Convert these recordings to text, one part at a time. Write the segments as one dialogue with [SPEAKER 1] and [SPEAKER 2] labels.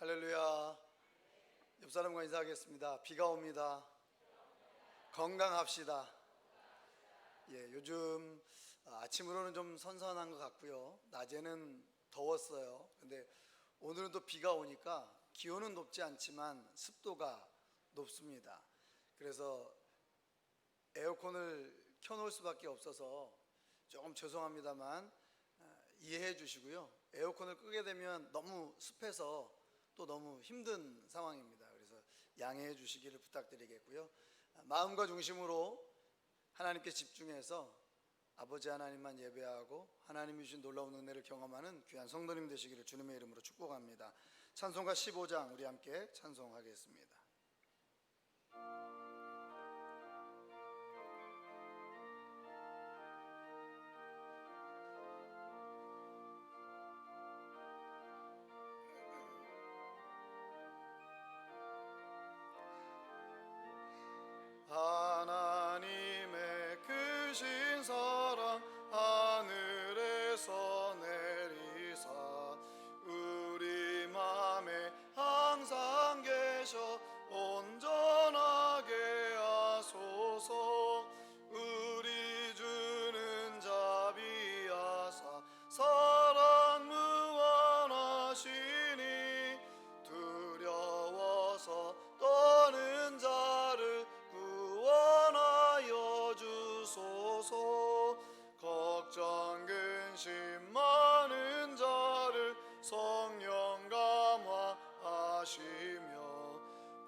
[SPEAKER 1] 할렐루야. 옆 사람과 인사하겠습니다. 비가 옵니다. 건강합시다. 요즘 아침으로는 좀 선선한 것 같고요. 낮에는 더웠어요. 근데 오늘은 또 비가 오니까 기온은 높지 않지만 습도가 높습니다. 그래서 에어컨을 켜놓을 수밖에 없어서 조금 죄송합니다만 이해해 주시고요. 에어컨을 끄게 되면 너무 습해서 또 너무 힘든 상황입니다. 그래서 양해해 주시기를 부탁드리겠고요. 마음과 중심으로 하나님께 집중해서 아버지 하나님만 예배하고 하나님이 주신 놀라운 은혜를 경험하는 귀한 성도님 되시기를 주님의 이름으로 축복합니다. 찬송가 15장 우리 함께 찬송하겠습니다. 하나님의 크신 사랑 하늘에서 내리사 우리 맘에 항상 계셔 온전하게 하소서. 우리 주는 자비하사 사랑 무한하시니 두려워서 떠는 자를 구원하여 주소서. 걱정 근심 많은 자를 성령 감화하시며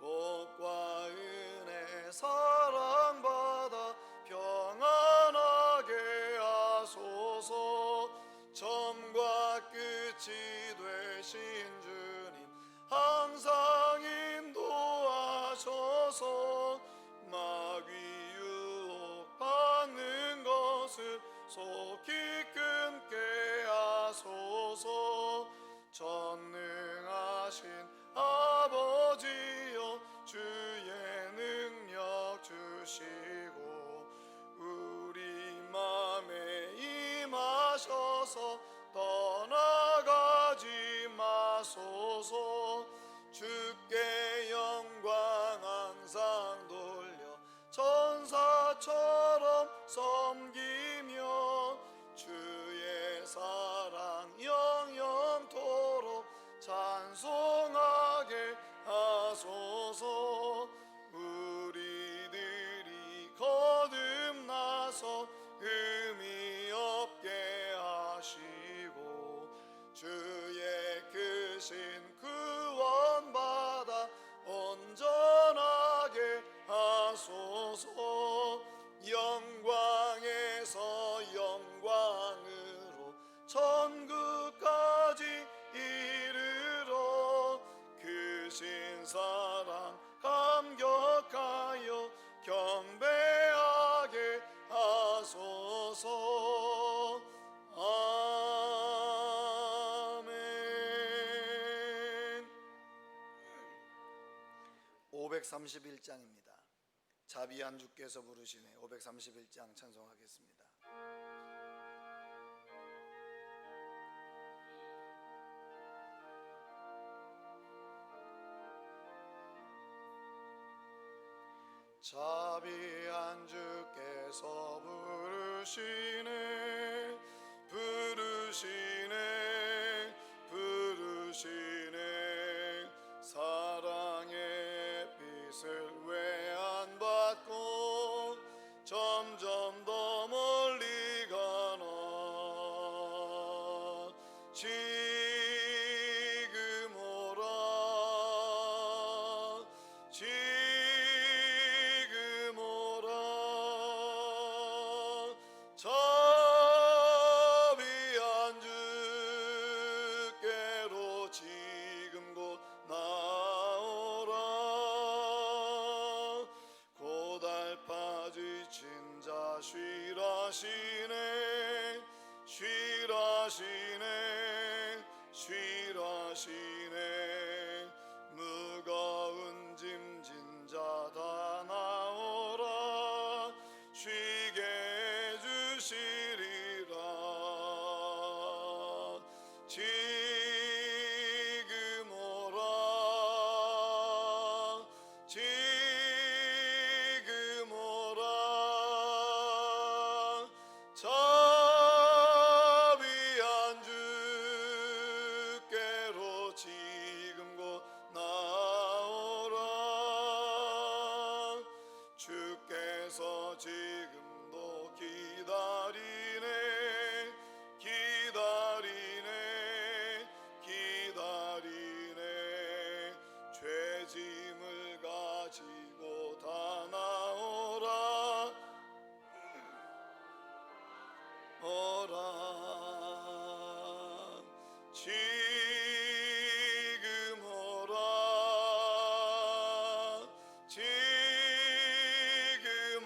[SPEAKER 1] 복과 은혜 사랑받아 평안하게 하소서. 처음과 끝이 되신 주님 항상 인도하셔서 마귀 유혹 받는 것을 속히 끊게 하소서. 전능하신 아버지여 주의 능력 주시고 우리 맘에 임하셔서 떠나가지 마소서. 주께 영광 항상 돌려 천사처럼 섬기며 주의 사랑 영영토록 찬송하게 하소서. 우리들이 거듭나서 흠이 없게 하시고 주의 크신 구원받아 온전하게 하소서. 영광에서 영광으로 천국까지 이르러 크신 사랑 감격하여 경배하게 하소서. 아멘. 531장입니다. 자비한 주께서 부르시네. 531장 찬송하겠습니다. 자비한 주께서 부르시네 부르시네 부르시네. 사랑의 빛을 왜 안 받고 점점 더 멀리 가나. 지금 오라 지금 오라. 자비한 주께로 지금 곧 나오라. 고달파 지친 자 쉬라시네 쉬라시네 쉬라시네. 무거운 짐진 자 다 나오라 쉬게 해주시리라. 지금 오라
[SPEAKER 2] 주께서 지금도 기다리네 죄짐을 가지고 다 나오라 지금 오라 지금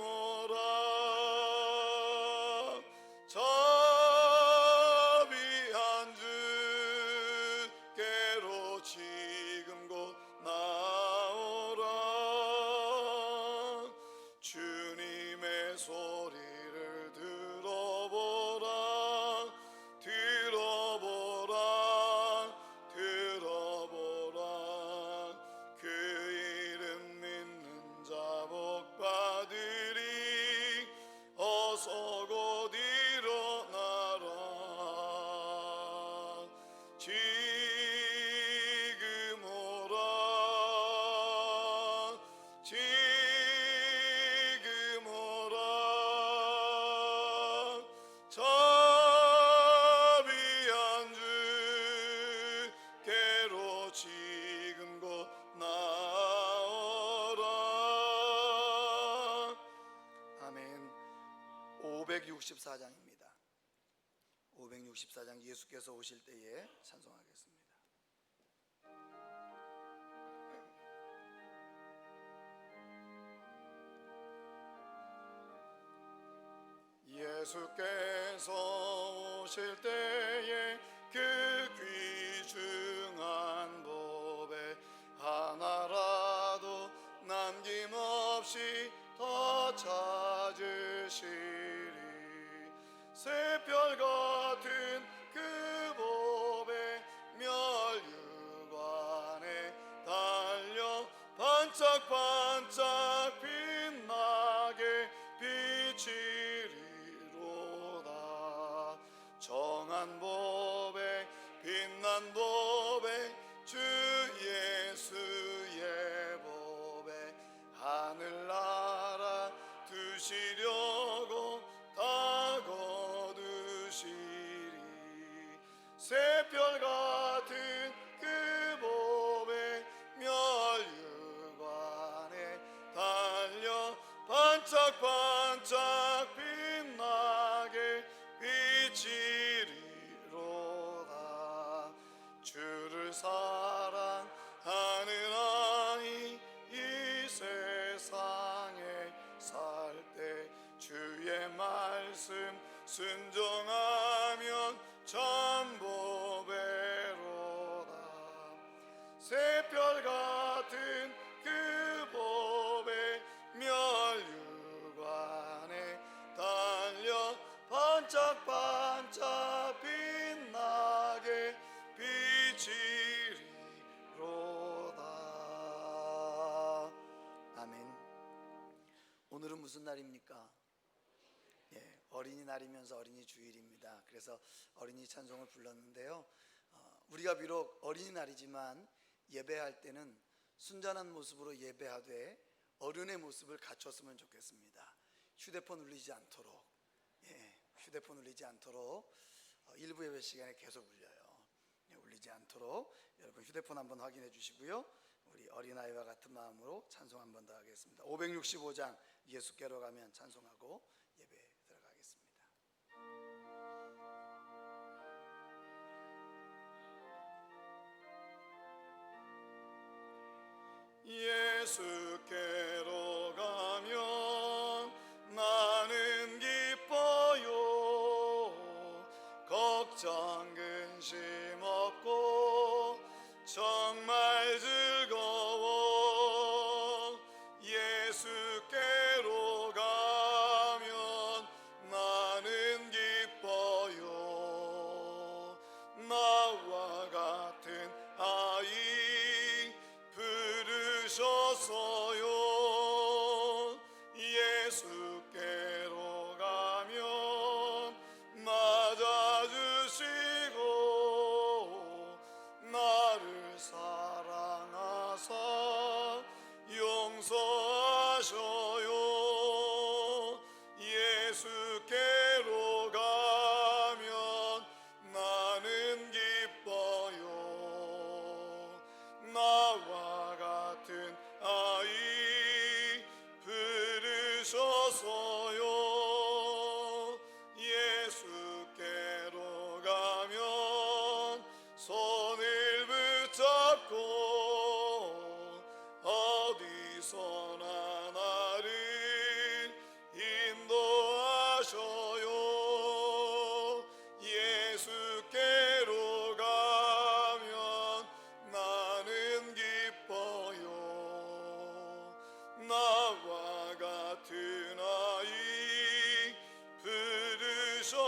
[SPEAKER 2] 오라 자비한 주께로 지금 곧 나오라 주님의 소리를 들어보라 그 이름 믿는 자 복받으리 어서 곧 일어나라 지금 오라 지금 오라 자비한 주께로 지금 곧 나오라.
[SPEAKER 1] 아멘. 564장입니다. 564장 예수께서 오실 때에 찬송하겠습니다.
[SPEAKER 2] 예수께서 오실 때에 그 귀중한 보배 하나라도 남김없이 더 찾으시리 새별 같은 그 보배 멸류관에 달려 반짝반짝 빛나게 비치리로다 정한 보배 빛난 보배 주 예수의 보배 하늘나라 두시려고 다 거두시리 새별 같은 그 보배 멸류관에 달려 반짝반짝 빛나게 비치리로다 주를 사랑하는 아이 이 세상에 살 때 주의 말씀 순종하면 참 보배로다 새별 같은 그 보배 멸류관에 달려 반짝반짝 빛나게 비치리로다.
[SPEAKER 1] 아멘. 오늘은 무슨 날입니까? 어린이날이면서 어린이 주일입니다. 그래서 어린이 찬송을 불렀는데요. 우리가 비록 어린이날이지만 예배할 때는 순전한 모습으로 예배하되 어른의 모습을 갖췄으면 좋겠습니다. 휴대폰 울리지 않도록, 휴대폰 울리지 않도록 일부 예배 시간에 계속 울려요. 울리지 않도록 여러분 휴대폰 한번 확인해 주시고요. 우리 어린아이와 같은 마음으로 찬송 한번 더 하겠습니다. 565장 예수께로 가면 찬송하고 예배 들어가겠습니다.
[SPEAKER 2] 예수께로 가면 나는 기뻐요 걱정 근심 없고 정말 즐거워 예수께로 가면 나는 기뻐요 나와 같은 아이 부르셨어요 예수께로 가면 맞아주시고 나를 사랑하사 용서하셔요 주셔서요. 예수께로 가면 손을 붙잡고 어디서나 나를 인도하셔요. 예수께로 가면 나는 기뻐요. 나와 같은 아이 부르셨어요.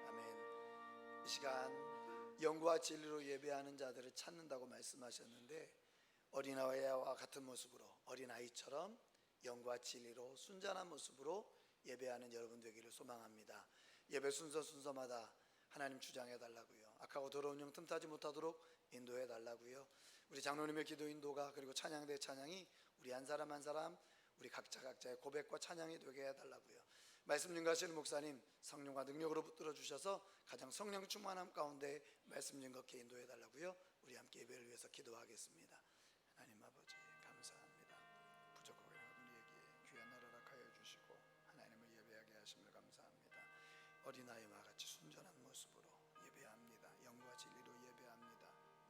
[SPEAKER 1] 아멘. 이 시간 영과 진리로 예배하는 자들을 찾는다고 말씀하셨는데, 어린아이와 같은 모습으로, 어린아이처럼 영과 진리로 순전한 모습으로 예배하는 여러분 되기를 소망합니다. 예배 순서마다 하나님 주장해 달라고요. 악하고 더러운 영 틈타지 못하도록 인도해 달라고요. 우리 장로님의 기도 인도가, 그리고 찬양대 찬양이 우리 한 사람 한 사람, 우리 각자의 고백과 찬양이 되게 해달라고요. 말씀 증거하시는 목사님, 성령과 능력으로 붙들어 주셔서 가장 성령 충만함 가운데 말씀 증거케 인도해 달라고요. 우리 함께 예배를 위해서 기도하겠습니다. 하나님 아버지 감사합니다. 부족하고 있는 우리에게 귀한 나라를 허락하여 주시고 하나님을 예배하게 하심을 감사합니다. 어린아이와 같이 순전한 모습으로 예배합니다. 영과 진리로 예배합니다.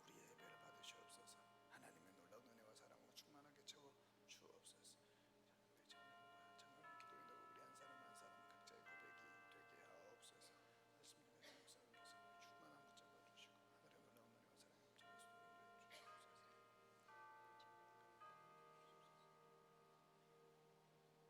[SPEAKER 1] 우리의 예배를 받으시옵소서. 하나님의 놀라운 은혜와 사랑으로 충만하게 채워 주옵소서. 우리 장로님과 장로님 기도 인도로 우리 한 사람 한 사람 각자의 고백이 되게 하옵소서. 말씀 중에 목사님께서 충만한 붙잡아 주시고 하늘의 놀라운 은혜와 사랑을 전해서 인도해 주옵소서.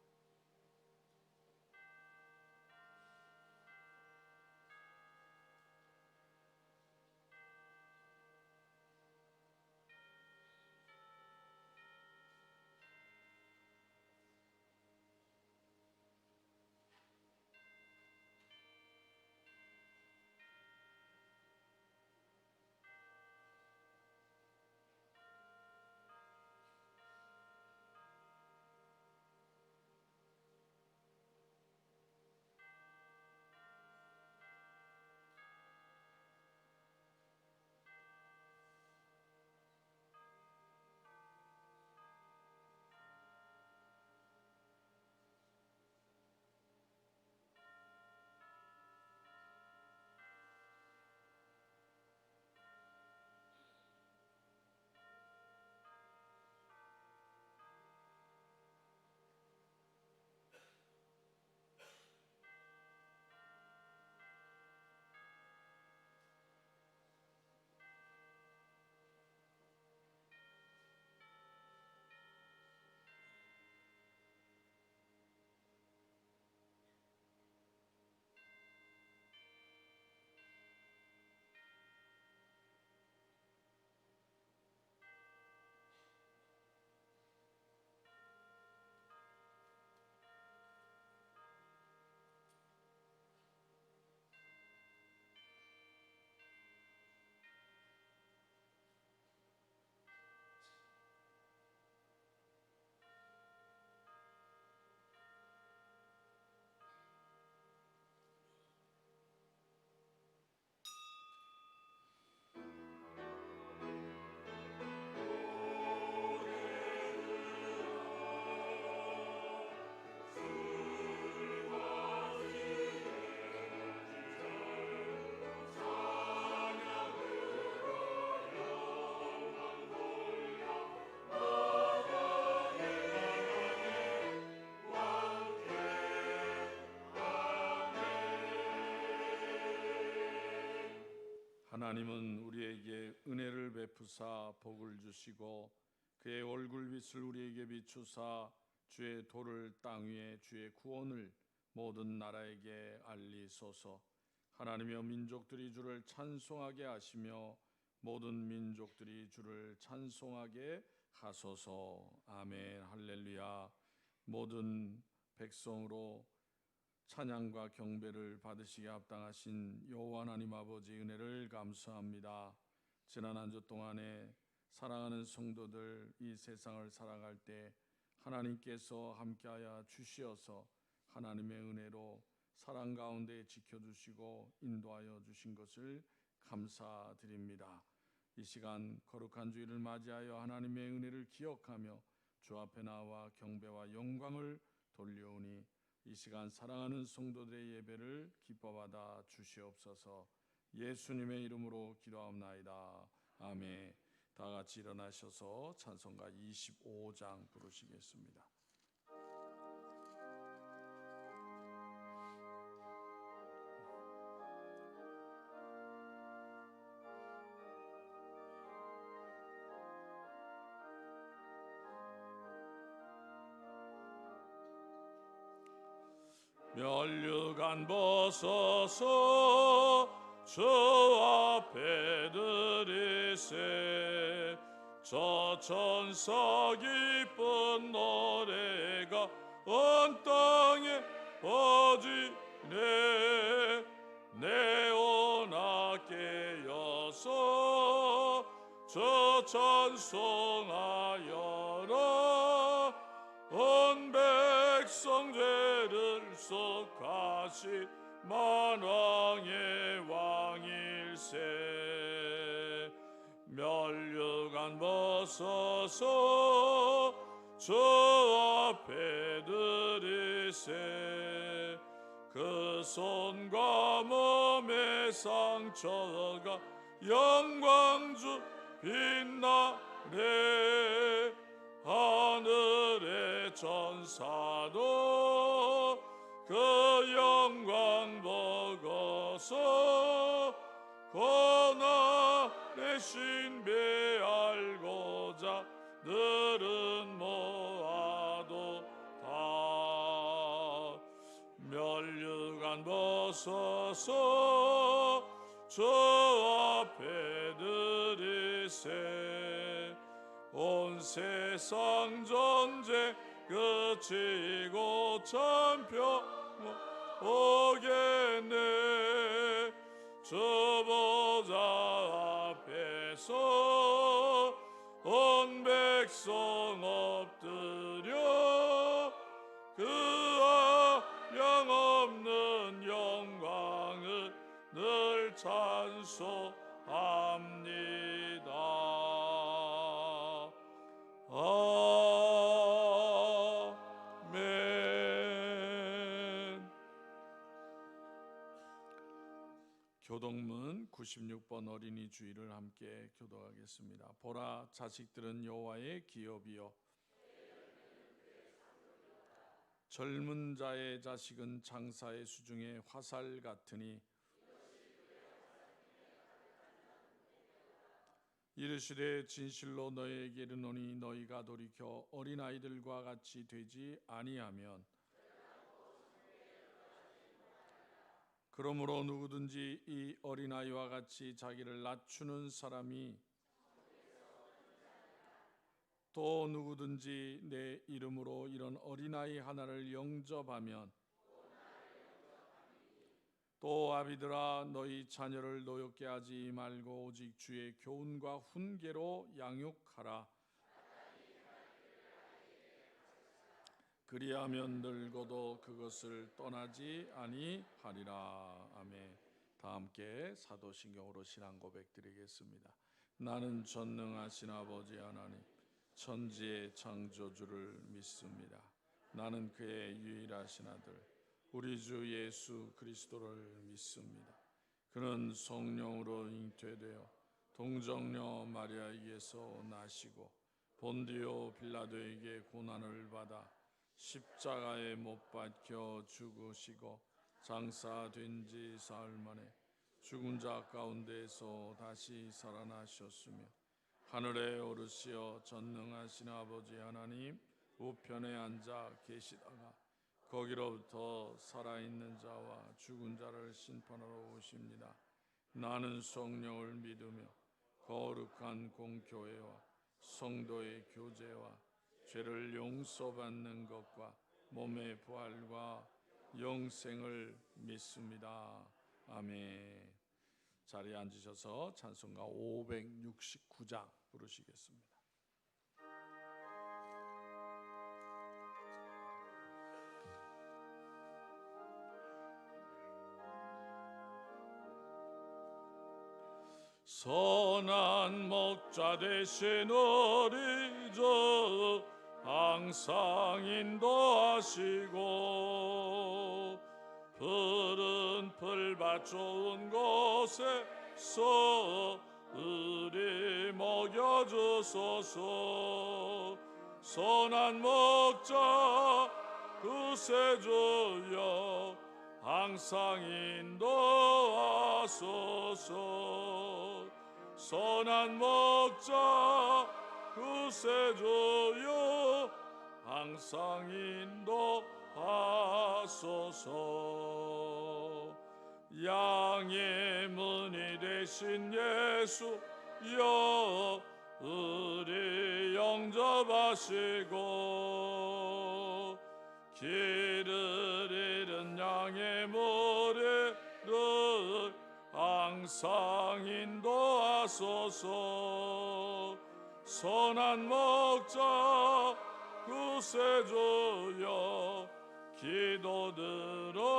[SPEAKER 3] 하나님은 우리에게 은혜를 베푸사 복을 주시고 그의 얼굴빛을 우리에게 비추사 주의 도를 땅 위에 주의 구원을 모든 나라에게 알리소서. 하나님여, 민족들이 주를 찬송하게 하시며 모든 민족들이 주를 찬송하게 하소서. 아멘. 할렐루야. 모든 백성으로 찬양과 경배를 받으시기에 합당하신 여호와 하나님 아버지 은혜를 감사합니다. 지난 한 주 동안에 사랑하는 성도들 이 세상을 살아갈 때 하나님께서 함께하여 주시어서 하나님의 은혜로 사랑 가운데 지켜주시고 인도하여 주신 것을 감사드립니다. 이 시간 거룩한 주일을 맞이하여 하나님의 은혜를 기억하며 주 앞에 나와 경배와 영광을 돌려오니 이 시간 사랑하는 성도들의 예배를 기뻐받아 주시옵소서. 예수님의 이름으로 기도하옵나이다. 아멘. 다 같이 일어나셔서 찬송가 25장 부르시겠습니다. 멸류관 벗어서 주 앞에 드리세. 저 천사 기쁜 노래가 온 땅에 퍼지네. 내오나 깨어서 저 찬송하여라. 온 백성 죄를 속하시 만왕의 왕일세. 멸류관 벗어서 주 앞에 드리세. 그 손과 몸의 상처가 영광주 빛나네. 하늘의 천사도 그 영광 보고서 고난의 신비 알고자 늘은 모아도 다. 멸류관 벗어서 주 앞에 드리세. 온 세상 전쟁 그치고 참 평화 오겠네. 주 보좌 앞에서 온 백성 엎드려 그 한량없는 영광을 늘 찬송합니다. 아멘. 교동문 96번 어린이 주일을 함께 교도하겠습니다. 보라, 자식들은 여호와의 기업이요 젊은 자의 자식은 장사의 수중에 화살 같으니 이르시되 진실로 너희에게 이르노니 너희가 돌이켜 어린아이들과 같이 되지 아니하면 그러므로 누구든지 이 어린아이와 같이 자기를 낮추는 사람이 또 누구든지 내 이름으로 이런 어린아이 하나를 영접하면 또 아비들아 너희 자녀를 노엽게 하지 말고 오직 주의 교훈과 훈계로 양육하라. 그리하면 늙어도 그것을 떠나지 아니하리라. 아멘. 다 함께 사도신경으로 신앙 고백 드리겠습니다. 나는 전능하신 아버지 하나님 천지의 창조주를 믿습니다. 나는 그의 유일하신 아들 우리 주 예수 그리스도를 믿습니다. 그는 성령으로 잉태되어 동정녀 마리아에게서 나시고 본디오 빌라도에게 고난을 받아 십자가에 못 박혀 죽으시고 장사된 지 사흘 만에 죽은 자 가운데서 다시 살아나셨으며 하늘에 오르시어 전능하신 아버지 하나님 우편에 앉아 계시다가 거기로부터 살아있는 자와 죽은 자를 심판하러 오십니다. 나는 성령을 믿으며 거룩한 공교회와 성도의 교제와 죄를 용서받는 것과 몸의 부활과 영생을 믿습니다. 아멘. 자리에 앉으셔서 찬송가 569장 부르시겠습니다. 선한 목자 되신 우리 주 항상 인도하시고 푸른 풀밭 좋은 곳에서 의리 먹여주소서. 선한 목자 구세주여 항상 인도하소서. 선한 목자 구세주여 항상 인도하소서. 양의 문이 되신 예수여 우리 영접하시고 길을 잃은 양의 머리를 항상 인도하소서. 선한 목자 구세주여 기도 들어주소서.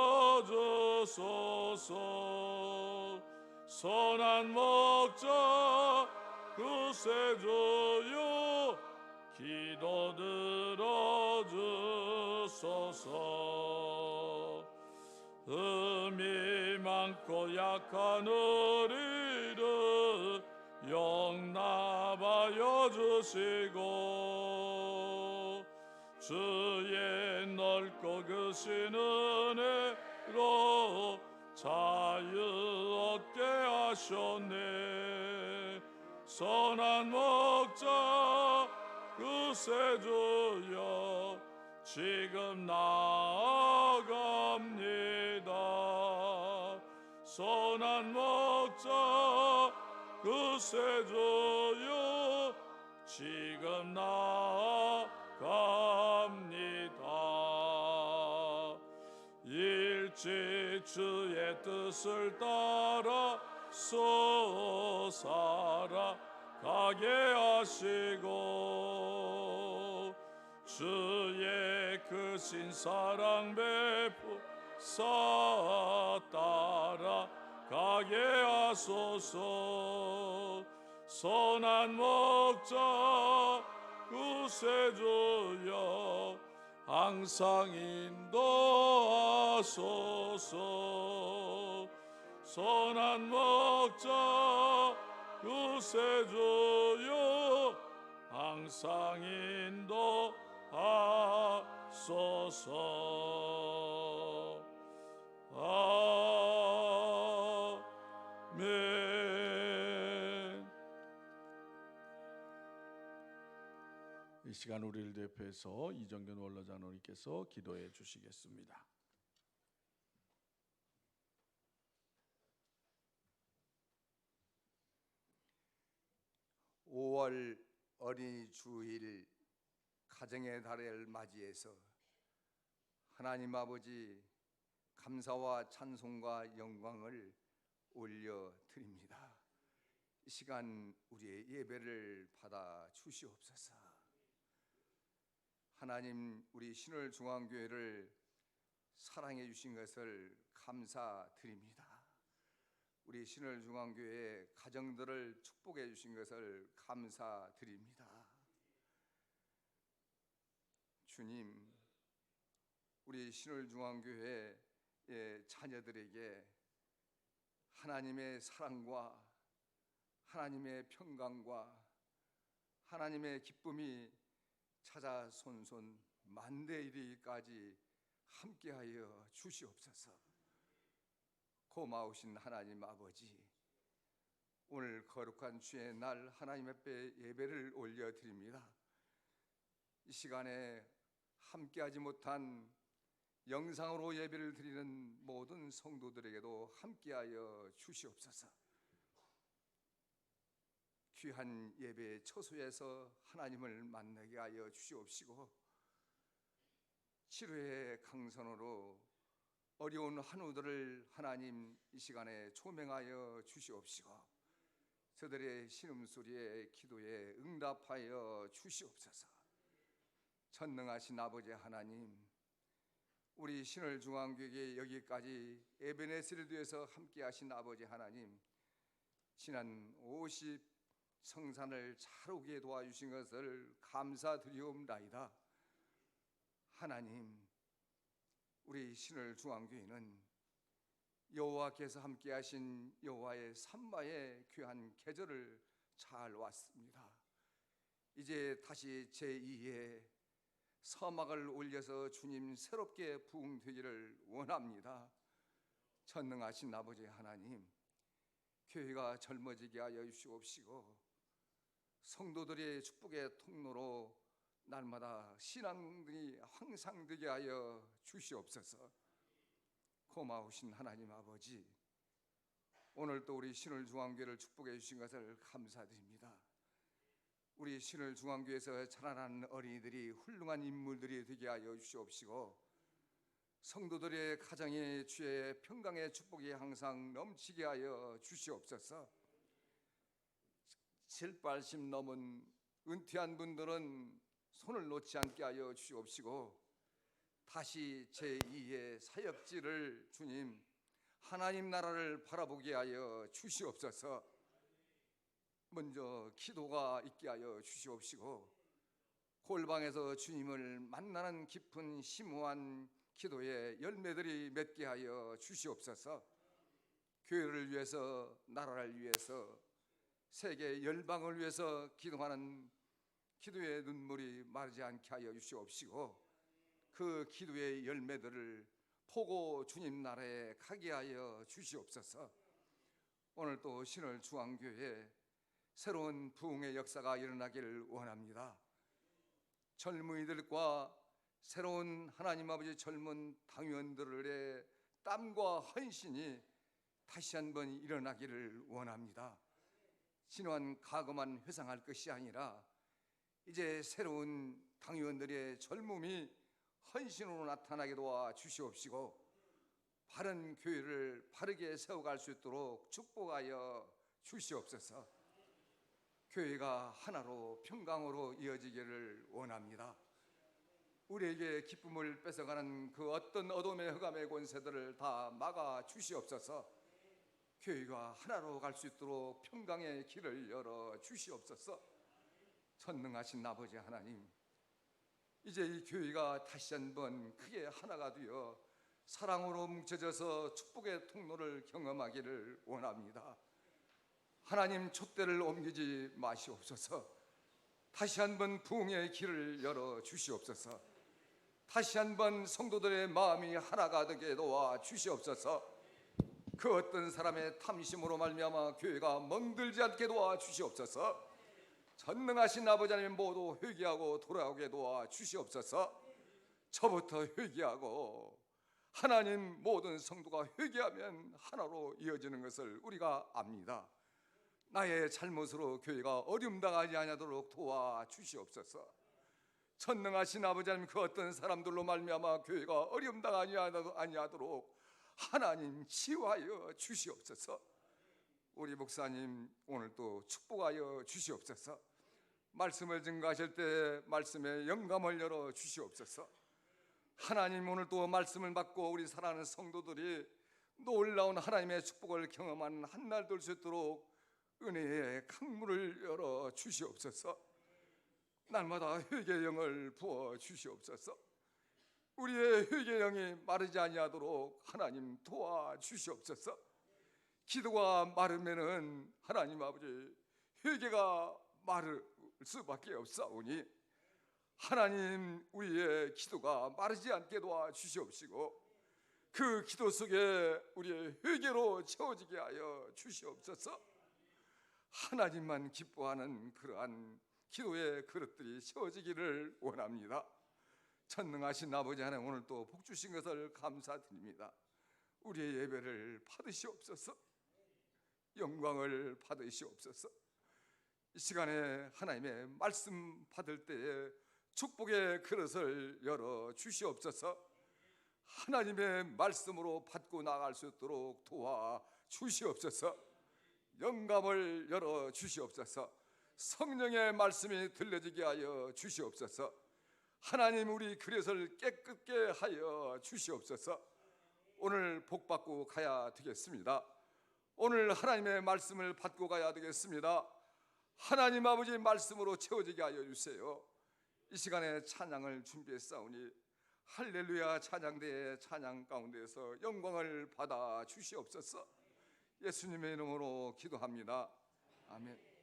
[SPEAKER 3] 선한 목자 구세주여 기도 들어주소서. 흠이 많고 약한 우리를 용납하여 주시고 주의 넓고 크신 은혜로 자유 얻게 하셨네. 선한 목자 구세주여 지금 나아갑니다. 선한 목자 구세주여 지금 나아갑니다. 일찍 주의 뜻을 따라서 살아가게 하시고 주의 크신 사랑 베푸사 따라가게 하소서. 선한 목자 구세주여 항상 인도하소서. 선한 목자 구세주여 항상 인도하소서. 아멘. 이 시간 우리를 대표해서 이정균 원로장로님께서 기도해 주시겠습니다.
[SPEAKER 4] (5월) 어린이 주일 가정의 달을 맞이해서 하나님 아버지 감사와 찬송과 영광을 올려드립니다. 이 시간 우리의 예배를 받아 주시옵소서. 하나님, 우리 신월중앙교회를 사랑해 주신 것을 감사드립니다. 우리 신월중앙교회 가정들을 축복해 주신 것을 감사드립니다. 주님, 우리 신월중앙교회의 자녀들에게 하나님의 사랑과 하나님의 평강과 하나님의 기쁨이 찾아 손손 만대 이르기까지 함께하여 주시옵소서. 고마우신 하나님 아버지, 오늘 거룩한 주의 날 하나님 앞에 예배를 올려드립니다. 이 시간에 함께하지 못한 영상으로 예배를 드리는 모든 성도들에게도 함께하여 주시옵소서. 귀한 예배의 처소에서 하나님을 만나게 하여 주시옵시고 치료의 강선으로 어려운 한우들을 하나님 이 시간에 조명하여 주시옵시고 저들의 신음소리에 기도에 응답하여 주시옵소서. 전능하신 아버지 하나님, 우리 신월중앙교회 여기까지 에베네스를 위해서 함께하신 아버지 하나님, 지난 50 성산을 잘 오게 도와주신 것을 감사드리옵나이다. 하나님, 우리 신을중앙교회는 여호와께서 함께하신 여호와의 삼마의 귀한 계절을 잘 왔습니다. 이제 다시 제2의 서막을 올려서 주님 새롭게 부흥되기를 원합니다. 전능하신 아버지 하나님, 교회가 젊어지게 하여 주시옵시고 성도들의 축복의 통로로 날마다 신앙들이 향상되게 하여 주시옵소서. 고마우신 하나님 아버지, 오늘 또 우리 신을중앙교회를 축복해 주신 것을 감사드립니다. 우리 신을중앙교회에서 자라난 어린이들이 훌륭한 인물들이 되게 하여 주시옵시고 성도들의 가정의 주의 평강의 축복이 항상 넘치게 하여 주시옵소서. 7, 80 넘은 은퇴한 분들은 손을 놓지 않게 하여 주시옵시고 다시 제2의 사역지를 주님 하나님 나라를 바라보게 하여 주시옵소서. 먼저 기도가 있게 하여 주시옵시고 골방에서 주님을 만나는 깊은 심오한 기도의 열매들이 맺게 하여 주시옵소서. 교회를 위해서, 나라를 위해서, 세계 열방을 위해서 기도하는 기도의 눈물이 마르지 않게 하여 주시옵시고 그 기도의 열매들을 보고 주님 나라에 가게 하여 주시옵소서. 오늘 또 신을중앙교회에 새로운 부흥의 역사가 일어나기를 원합니다. 젊은이들과 새로운 하나님 아버지 젊은 당위원들의 땀과 헌신이 다시 한번 일어나기를 원합니다. 지난 과거만 회상할 것이 아니라 이제 새로운 당위원들의 젊음이 헌신으로 나타나게 도와 주시옵시고 바른 교회를 바르게 세워갈 수 있도록 축복하여 주시옵소서. 교회가 하나로 평강으로 이어지기를 원합니다. 우리에게 기쁨을 뺏어가는 그 어떤 어둠의 흑암의 권세들을 다 막아 주시옵소서. 교회가 하나로 갈 수 있도록 평강의 길을 열어 주시옵소서. 전능하신 아버지 하나님, 이제 이 교회가 다시 한번 크게 하나가 되어 사랑으로 뭉쳐져서 축복의 통로를 경험하기를 원합니다. 하나님 촛대를 옮기지 마시옵소서. 다시 한번 부흥의 길을 열어 주시옵소서. 다시 한번 성도들의 마음이 하나가 되게 도와 주시옵소서. 그 어떤 사람의 탐심으로 말미암아 교회가 멍들지 않게 도와 주시옵소서. 전능하신 아버지 하나님 모두 회개하고 돌아오게 도와 주시옵소서. 저부터 회개하고 하나님 모든 성도가 회개하면 하나로 이어지는 것을 우리가 압니다. 나의 잘못으로 교회가 어려움당하지 아니하도록 도와 주시옵소서. 전능하신 아버지 하나님, 그 어떤 사람들로 말미암아 교회가 어려움당하지 아니하도록 하나님 치유하여 주시옵소서. 우리 목사님 오늘 또 축복하여 주시옵소서. 말씀을 증거하실 때 말씀의 영감을 열어 주시옵소서. 하나님 오늘 또 말씀을 받고 우리 사랑하는 성도들이 놀라운 하나님의 축복을 경험하는 한날 될 수 있도록 은혜의 강물을 열어 주시옵소서. 날마다 회개의 영을 부어 주시옵소서. 우리의 회개의 영이 마르지 아니하도록 하나님 도와 주시옵소서. 기도가 마르면은 하나님 아버지 회개가 마를 수밖에 없사오니 하나님 우리의 기도가 마르지 않게 도와 주시옵시고 그 기도 속에 우리의 회개로 채워지게 하여 주시옵소서. 하나님만 기뻐하는 그러한 기도의 그릇들이 채워지기를 원합니다. 전능하신 아버지 하나님, 오늘 또 복 주신 것을 감사드립니다. 우리의 예배를 받으시옵소서. 영광을 받으시옵소서. 이 시간에 하나님의 말씀 받을 때에 축복의 그릇을 열어 주시옵소서. 하나님의 말씀으로 받고 나갈 수 있도록 도와 주시옵소서. 영감을 열어 주시옵소서. 성령의 말씀이 들려지게 하여 주시옵소서. 하나님 우리 그릇을 깨끗게 하여 주시옵소서. 오늘 복 받고 가야 되겠습니다. 오늘 하나님의 말씀을 받고 가야 되겠습니다. 하나님 아버지 말씀으로 채워지게 하여 주세요. 이 시간에 찬양을 준비했사오니 할렐루야 찬양대의 찬양 가운데서 영광을 받아 주시옵소서. 예수님의 이름으로 기도합니다. 아멘.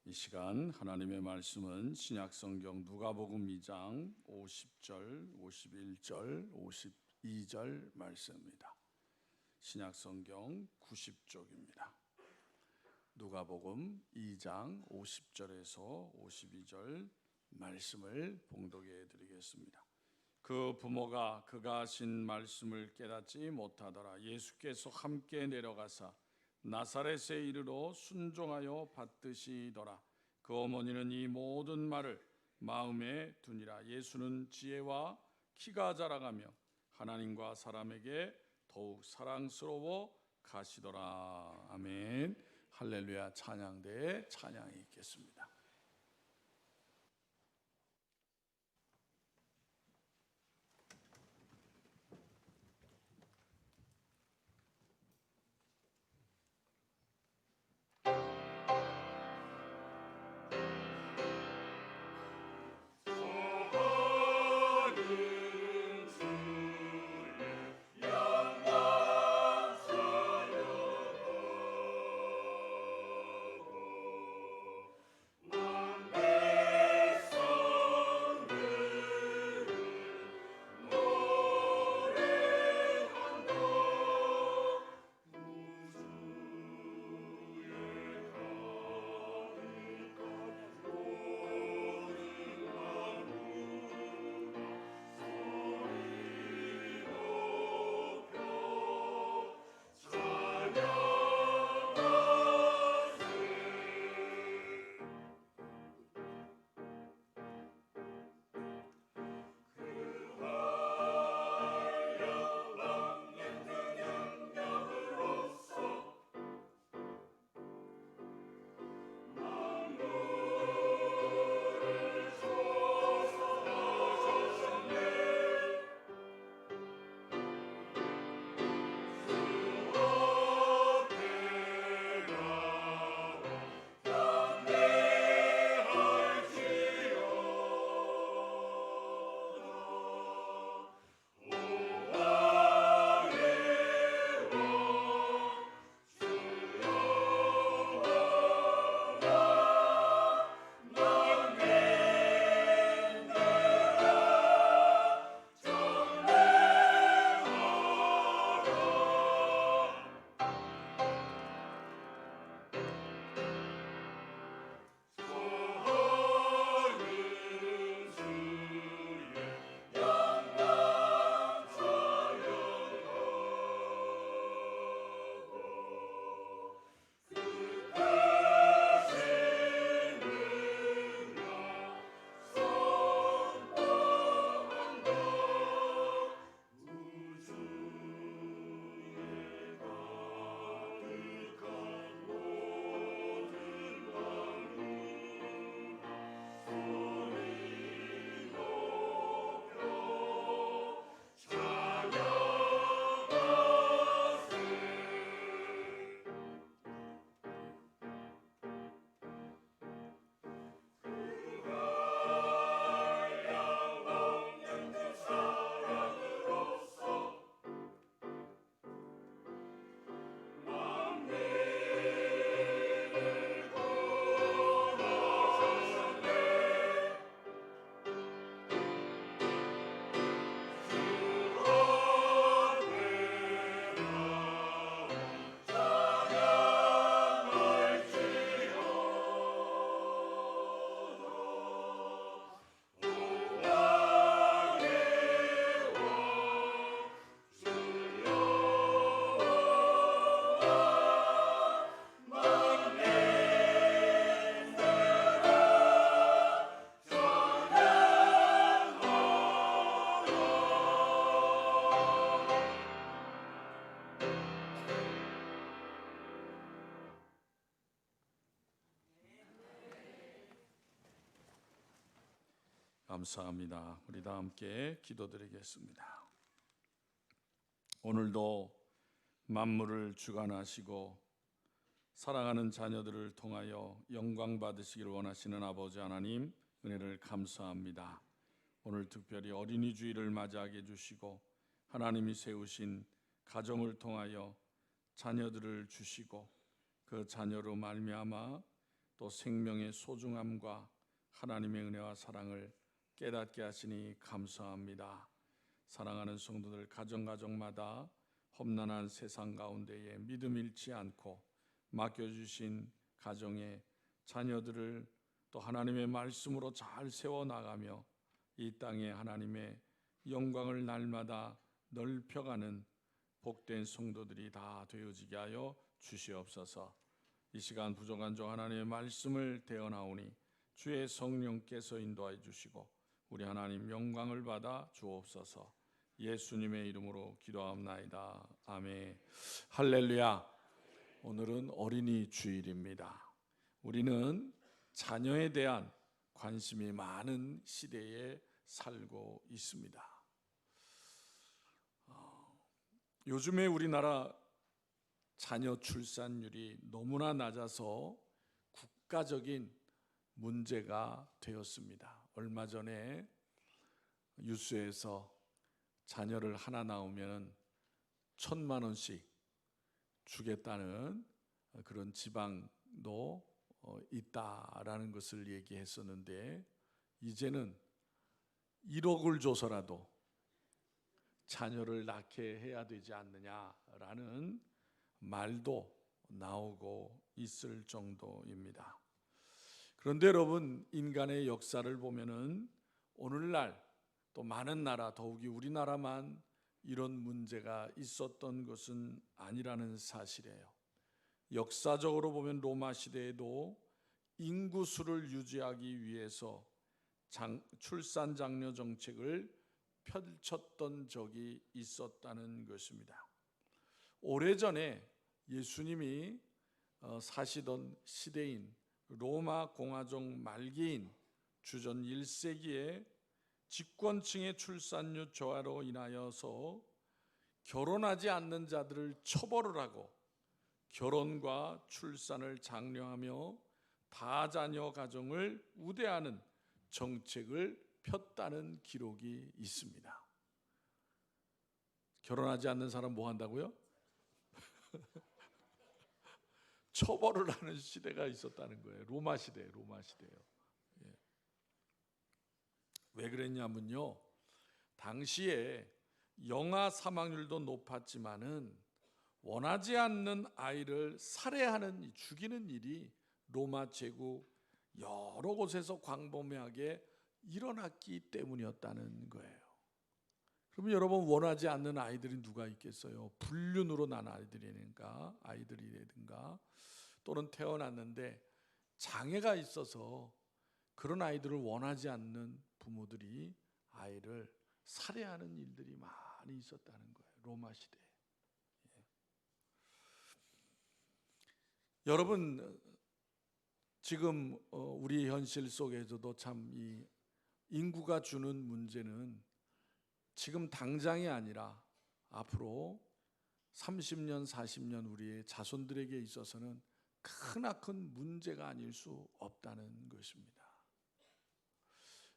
[SPEAKER 3] 이 시간 하나님의 말씀은 신약성경 누가복음 2장 50절, 51절, 52절 말씀입니다. 신약성경 90쪽입니다. 누가복음 2장 50절에서 52절 말씀을 봉독해 드리겠습니다. 그 부모가 그가 하신 말씀을 깨닫지 못하더라. 예수께서 함께 내려가사 나사렛에 이르러 순종하여 받드시더라. 그 어머니는 이 모든 말을 마음에 두니라. 예수는 지혜와 키가 자라가며 하나님과 사람에게 더욱 사랑스러워 가시더라. 아멘. 할렐루야. 찬양대에 찬양이 있겠습니다.
[SPEAKER 2] 나
[SPEAKER 3] 감사합니다. 우리 다 함께 기도드리겠습니다. 오늘도 만물을 주관하시고 사랑하는 자녀들을 통하여 영광 받으시기를 원하시는 아버지 하나님, 은혜를 감사합니다. 오늘 특별히 어린이 주일을 맞이하게 해주시고 하나님이 세우신 가정을 통하여 자녀들을 주시고 그 자녀로 말미암아 또 생명의 소중함과 하나님의 은혜와 사랑을 깨닫게 하시니 감사합니다. 사랑하는 성도들 가정마다 험난한 세상 가운데에 믿음 잃지 않고 맡겨주신 가정의 자녀들을 또 하나님의 말씀으로 잘 세워나가며 이 땅에 하나님의 영광을 날마다 넓혀가는 복된 성도들이 다 되어지게 하여 주시옵소서. 이 시간 부족한 종 하나님의 말씀을 대언하오니 주의 성령께서 인도하여 주시고 우리 하나님 영광을 받아 주옵소서. 예수님의 이름으로 기도하옵나이다. 아멘. 할렐루야. 오늘은 어린이 주일입니다. 우리는 자녀에 대한 관심이 많은 시대에 살고 있습니다. 요즘에 우리나라 자녀 출산율이 너무나 낮아서 국가적인 문제가 되었습니다. 얼마 전에 뉴스에서 자녀를 하나 낳으면 1,000만 원씩 주겠다는 그런 지방도 있다라는 것을 얘기했었는데, 이제는 1억을 줘서라도 자녀를 낳게 해야 되지 않느냐라는 말도 나오고 있을 정도입니다. 그런데 여러분, 인간의 역사를 보면은 오늘날 또 많은 나라, 더욱이 우리나라만 이런 문제가 있었던 것은 아니라는 사실이에요. 역사적으로 보면 로마 시대에도 인구수를 유지하기 위해서 출산 장려 정책을 펼쳤던 적이 있었다는 것입니다. 오래전에 예수님이 사시던 시대인 로마 공화정 말기인 주전 1세기에 집권층의 출산율 저하로 인하여서 결혼하지 않는 자들을 처벌을 하고 결혼과 출산을 장려하며 다자녀 가정을 우대하는 정책을 폈다는 기록이 있습니다. 결혼하지 않는 사람 뭐 한다고요? 처벌을 하는 시대가 있었다는 거예요. 로마 시대예요. 예. 왜 그랬냐면요, 당시에 영아 사망률도 높았지만은 원하지 않는 아이를 살해하는, 죽이는 일이 로마 제국 여러 곳에서 광범위하게 일어났기 때문이었다는 거예요. 그러면 여러분, 원하지 않는 아이들이 누가 있겠어요? 불륜으로 난 아이들이라든가 또는 태어났는데 장애가 있어서 그런 아이들을 원하지 않는 부모들이 아이를 살해하는 일들이 많이 있었다는 거예요. 로마 시대에. 여러분, 지금 우리 현실 속에서도 참 이 인구가 주는 문제는 지금 당장이 아니라 앞으로 30년, 40년 우리의 자손들에게 있어서는 크나큰 문제가 아닐 수 없다는 것입니다.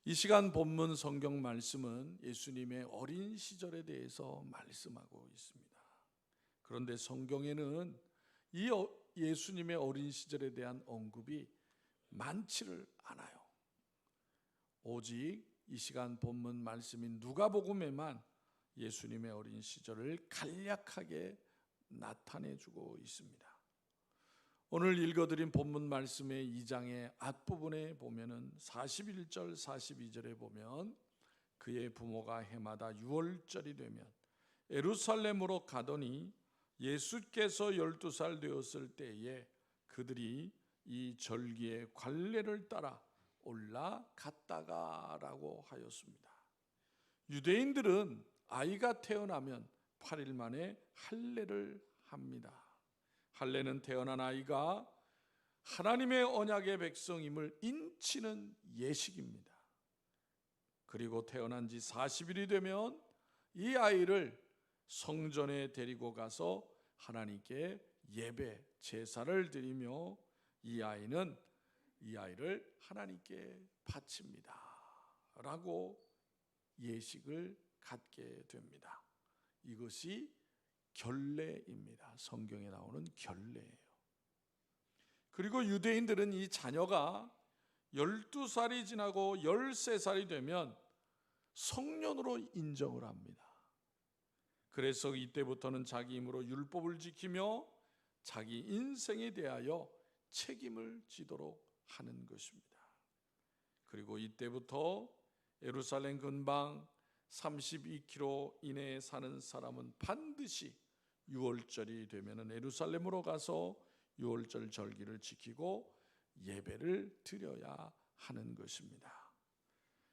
[SPEAKER 3] 이 시간 본문 성경 말씀은 예수님의 어린 시절에 대해서 말씀하고 있습니다. 그런데 성경에는 이 예수님의 어린 시절에 대한 언급이 많지를 않아요. 오직 이 시간 본문 말씀인 누가복음에만 예수님의 어린 시절을 간략하게 나타내주고 있습니다. 오늘 읽어드린 본문 말씀의 2장의 앞부분에 보면은 41절 42절에 보면 그의 부모가 해마다 유월절이 되면 예루살렘으로 가더니 예수께서 12살 되었을 때에 그들이 이 절기의 관례를 따라 올라갔다가라고 하였습니다. 유대인들은 아이가 태어나면 8일 만에 할례를 합니다. 할례는 태어난 아이가 하나님의 언약의 백성임을 인치는 예식입니다. 그리고 태어난 지 40일이 되면 이 아이를 성전에 데리고 가서 하나님께 예배 제사를 드리며 이 아이를 하나님께 바칩니다 라고 예식을 갖게 됩니다. 이것이 결례입니다. 성경에 나오는 결례예요. 그리고 유대인들은 이 자녀가 12살이 지나고 13살이 되면 성년으로 인정을 합니다. 그래서 이때부터는 자기 힘으로 율법을 지키며 자기 인생에 대하여 책임을 지도록 하는 것입니다. 그리고 이때부터 예루살렘 근방 32km 이내에 사는 사람은 반드시 6월절이 되면 예루살렘으로 가서 6월절 절기를 지키고 예배를 드려야 하는 것입니다.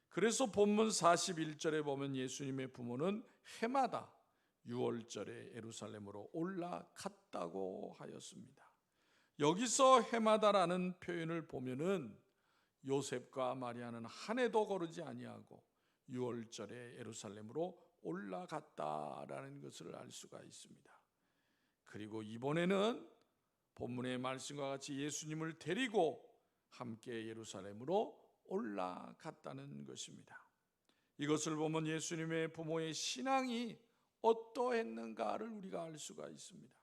[SPEAKER 3] 그래서 본문 41절에 보면 예수님의 부모는 해마다 6월절에 예루살렘으로 올라갔다고 하였습니다. 여기서 해마다라는 표현을 보면은 요셉과 마리아는 한 해도 거르지 아니하고 6월절에 예루살렘으로 올라갔다라는 것을 알 수가 있습니다. 그리고 이번에는 본문의 말씀과 같이 예수님을 데리고 함께 예루살렘으로 올라갔다는 것입니다. 이것을 보면 예수님의 부모의 신앙이 어떠했는가를 우리가 알 수가 있습니다.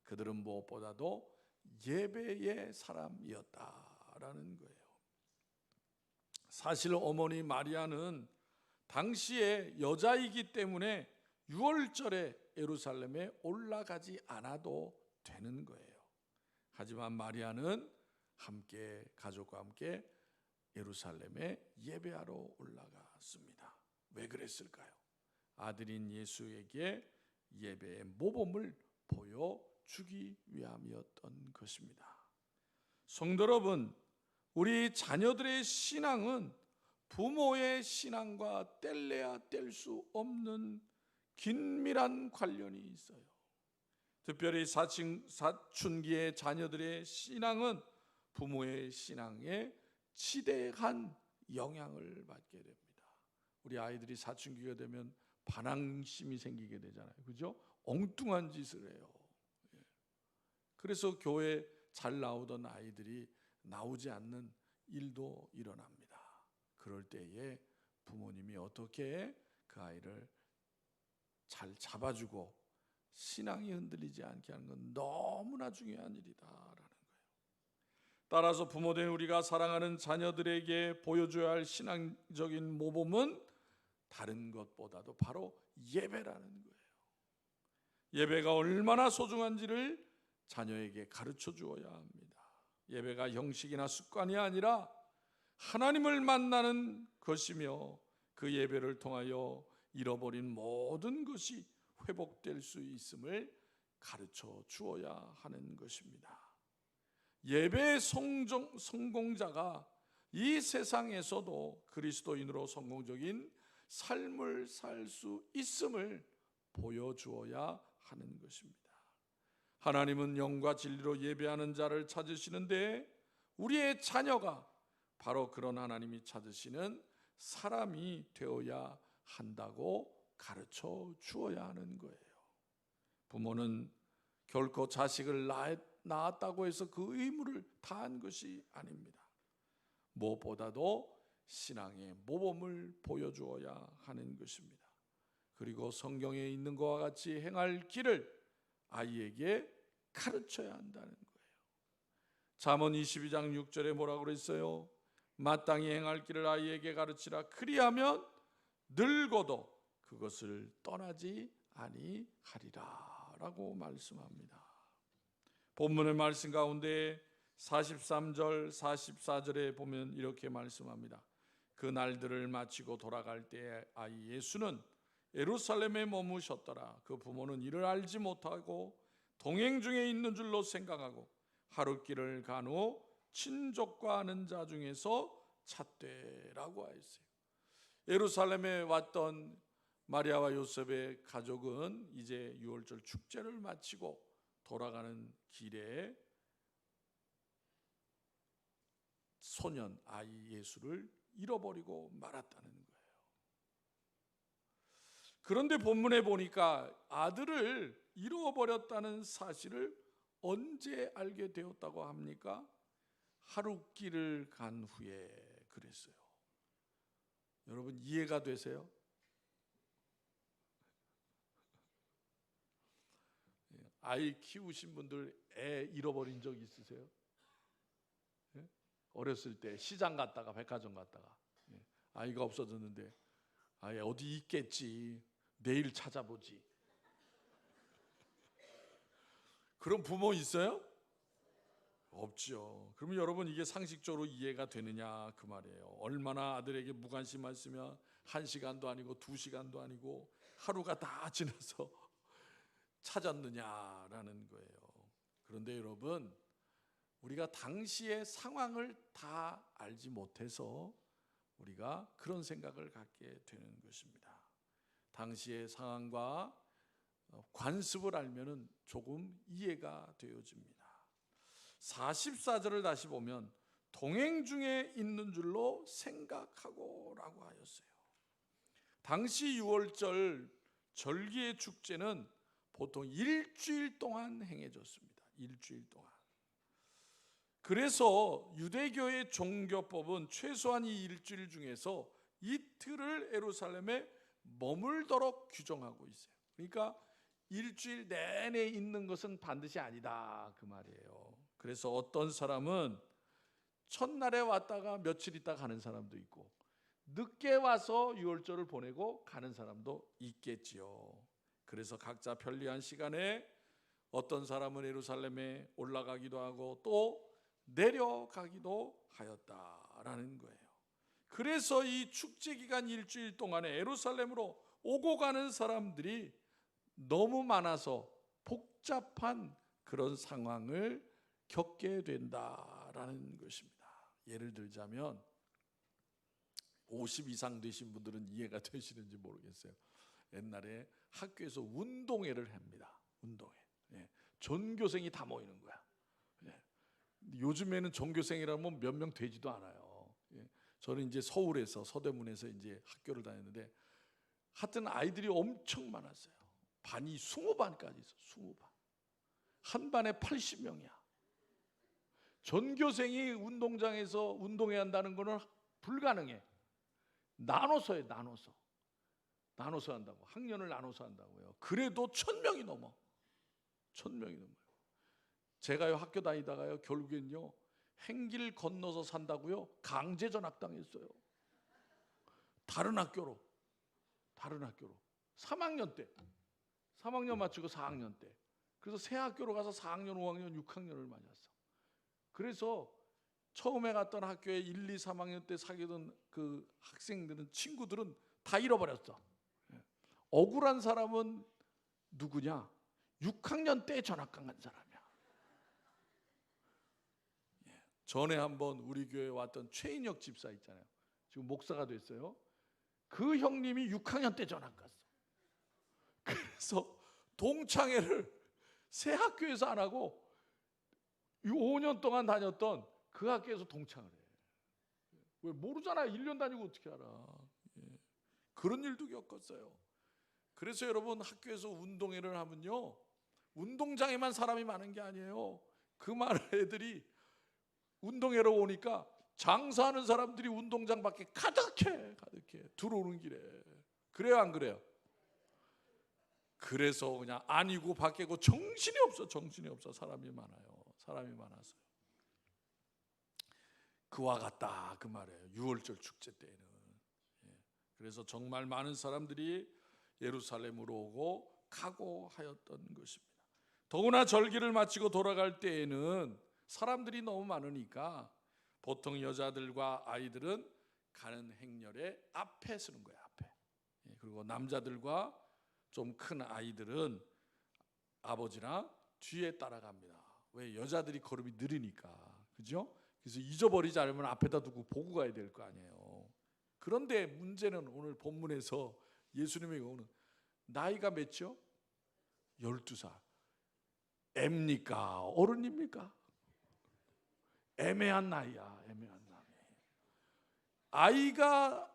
[SPEAKER 3] 그들은 무엇보다도 예배의 사람이었다라는 거예요. 사실 어머니 마리아는 당시에 여자이기 때문에 6월절에 예루살렘에 올라가지 않아도 되는 거예요. 하지만 마리아는 함께 가족과 함께 예루살렘에 예배하러 올라갔습니다. 왜 그랬을까요? 아들인 예수에게 예배의 모범을 보여주기 위함이었던 것입니다. 성도 여러분, 우리 자녀들의 신앙은 부모의 신앙과 뗄래야 뗄 수 없는 긴밀한 관련이 있어요. 특별히 사춘기의 자녀들의 신앙은 부모의 신앙에 지대한 영향을 받게 됩니다. 우리 아이들이 사춘기가 되면 반항심이 생기게 되잖아요. 그죠? 엉뚱한 짓을 해요. 그래서 교회 잘 나오던 아이들이 나오지 않는 일도 일어납니다. 그럴 때에 부모님이 어떻게 그 아이를 잘 잡아주고 신앙이 흔들리지 않게 하는 건 너무나 중요한 일이다라는 거예요. 따라서 부모된 우리가 사랑하는 자녀들에게 보여줘야 할 신앙적인 모범은 다른 것보다도 바로 예배라는 거예요. 예배가 얼마나 소중한지를 자녀에게 가르쳐 주어야 합니다. 예배가 형식이나 습관이 아니라 하나님을 만나는 것이며 그 예배를 통하여 잃어버린 모든 것이 회복될 수 있음을 가르쳐 주어야 하는 것입니다. 예배의 성공자가 이 세상에서도 그리스도인으로 성공적인 삶을 살 수 있음을 보여주어야 하는 것입니다. 하나님은 영과 진리로 예배하는 자를 찾으시는데 우리의 자녀가 바로 그런 하나님이 찾으시는 사람이 되어야 한다고 가르쳐 주어야 하는 거예요. 부모는 결코 자식을 낳았다고 해서 그 의무를 다한 것이 아닙니다. 무엇보다도 신앙의 모범을 보여주어야 하는 것입니다. 그리고 성경에 있는 것과 같이 행할 길을 아이에게 가르쳐야 한다는 거예요. 잠언 22장 6절에 뭐라고 그랬어요? 마땅히 행할 길을 아이에게 가르치라. 그리하면 늙어도 그것을 떠나지 아니하리라 라고 말씀합니다. 본문의 말씀 가운데 43절 44절에 보면 이렇게 말씀합니다. 그 날들을 마치고 돌아갈 때 아이 예수는 예루살렘에 머무셨더라. 그 부모는 이를 알지 못하고 동행 중에 있는 줄로 생각하고 하룻길을 간 후 친족과 아는 자 중에서 찾되라고 하였어요. 예루살렘에 왔던 마리아와 요셉의 가족은 이제 6월절 축제를 마치고 돌아가는 길에 소년 아이 예수를 잃어버리고 말았다는 거예요. 그런데 본문에 보니까 아들을 잃어버렸다는 사실을 언제 알게 되었다고 합니까? 하룻길을 간 후에 그랬어요. 여러분 이해가 되세요? 아이 키우신 분들 애 잃어버린 적 있으세요? 예? 어렸을 때 시장 갔다가 백화점 갔다가 아이가 없어졌는데 아이 어디 있겠지, 내일 찾아보지. 그런 부모 있어요? 없죠. 그러면 여러분 이게 상식적으로 이해가 되느냐 그 말이에요. 얼마나 아들에게 무관심했으면 1시간도 아니고 2시간도 아니고 하루가 다 지나서 찾았느냐라는 거예요. 그런데 여러분 우리가 당시의 상황을 다 알지 못해서 우리가 그런 생각을 갖게 되는 것입니다. 당시의 상황과 관습을 알면은 조금 이해가 되어집니다. 44절을 다시 보면 동행 중에 있는 줄로 생각하고라고 하였어요. 당시 6월절 절기의 축제는 보통 일주일 동안 행해졌습니다. 일주일 동안. 그래서 유대교의 종교법은 최소한 이 일주일 중에서 이틀을 예루살렘에 머물도록 규정하고 있어요. 그러니까 일주일 내내 있는 것은 반드시 아니다 그 말이에요. 그래서 어떤 사람은 첫날에 왔다가 며칠 있다 가는 사람도 있고 늦게 와서 유월절을 보내고 가는 사람도 있겠지요. 그래서 각자 편리한 시간에 어떤 사람은 예루살렘에 올라가기도 하고 또 내려가기도 하였다라는 거예요. 그래서 이 축제 기간 일주일 동안에 예루살렘으로 오고 가는 사람들이 너무 많아서 복잡한 그런 상황을 겪게 된다라는 것입니다. 예를 들자면 50 이상 되신 분들은 이해가 되시는지 모르겠어요. 옛날에 학교에서 운동회를 합니다. 운동회. 전교생이 다 모이는 거야. 요즘에는 전교생이라면 몇 명 되지도 않아요. 저는 이제 서울에서 서대문에서 이제 학교를 다녔는데 하여튼 아이들이 엄청 많았어요. 반이 20반까지 있어. 20반. 한 반에 80명이야. 전교생이 운동장에서 운동회 한다는 거는 불가능해. 나눠서 해. 나눠서 한다고. 학년을 나눠서 한다고요. 그래도 1000명이 넘어. 1000명이 넘어요. 제가요 학교 다니다가요 결국엔요 행길 건너서 산다고요 강제 전학당했어요. 다른 학교로 3학년 때 3학년 마치고 4학년 때. 그래서 새 학교로 가서 4학년 5학년 6학년을 맞았어. 그래서 처음에 갔던 학교에 1, 2, 3학년 때 사귀던 그 학생들은 친구들은 다 잃어버렸어. 억울한 사람은 누구냐? 6학년 때 전학간 간 사람이야. 전에 한번 우리 교회에 왔던 최인혁 집사 있잖아요. 지금 목사가 됐어요. 그 형님이 6학년 때 전학 갔어. 그래서 동창회를 새 학교에서 안 하고 5년 동안 다녔던 그 학교에서 동창을 해. 왜 모르잖아요. 1년 다니고 어떻게 알아. 그런 일도 겪었어요. 그래서 여러분 학교에서 운동회를 하면요 운동장에만 사람이 많은 게 아니에요. 그 많은 애들이 운동회로 오니까 장사하는 사람들이 운동장 밖에 가득해 들어오는 길에. 그래요 안 그래요? 그래서 그냥 아니고 밖에고 정신이 없어. 사람이 많아서 그와 같다 그 말이에요. 6월절 축제 때에는. 그래서 정말 많은 사람들이 예루살렘으로 오고 가고 하였던 것입니다. 더구나 절기를 마치고 돌아갈 때에는 사람들이 너무 많으니까 보통 여자들과 아이들은 가는 행렬의 앞에 서는 거예요. 앞에. 그리고 남자들과 좀 큰 아이들은 아버지랑 뒤에 따라갑니다. 왜? 여자들이 걸음이 느리니까. 그죠? 그래서 잊어버리지 않으면 앞에다 두고 보고 가야 될 거 아니에요. 그런데 문제는 오늘 본문에서 예수님의 경우는 나이가 몇이요? 12살. 애입니까? 어른입니까? 애매한 나이야. 아이가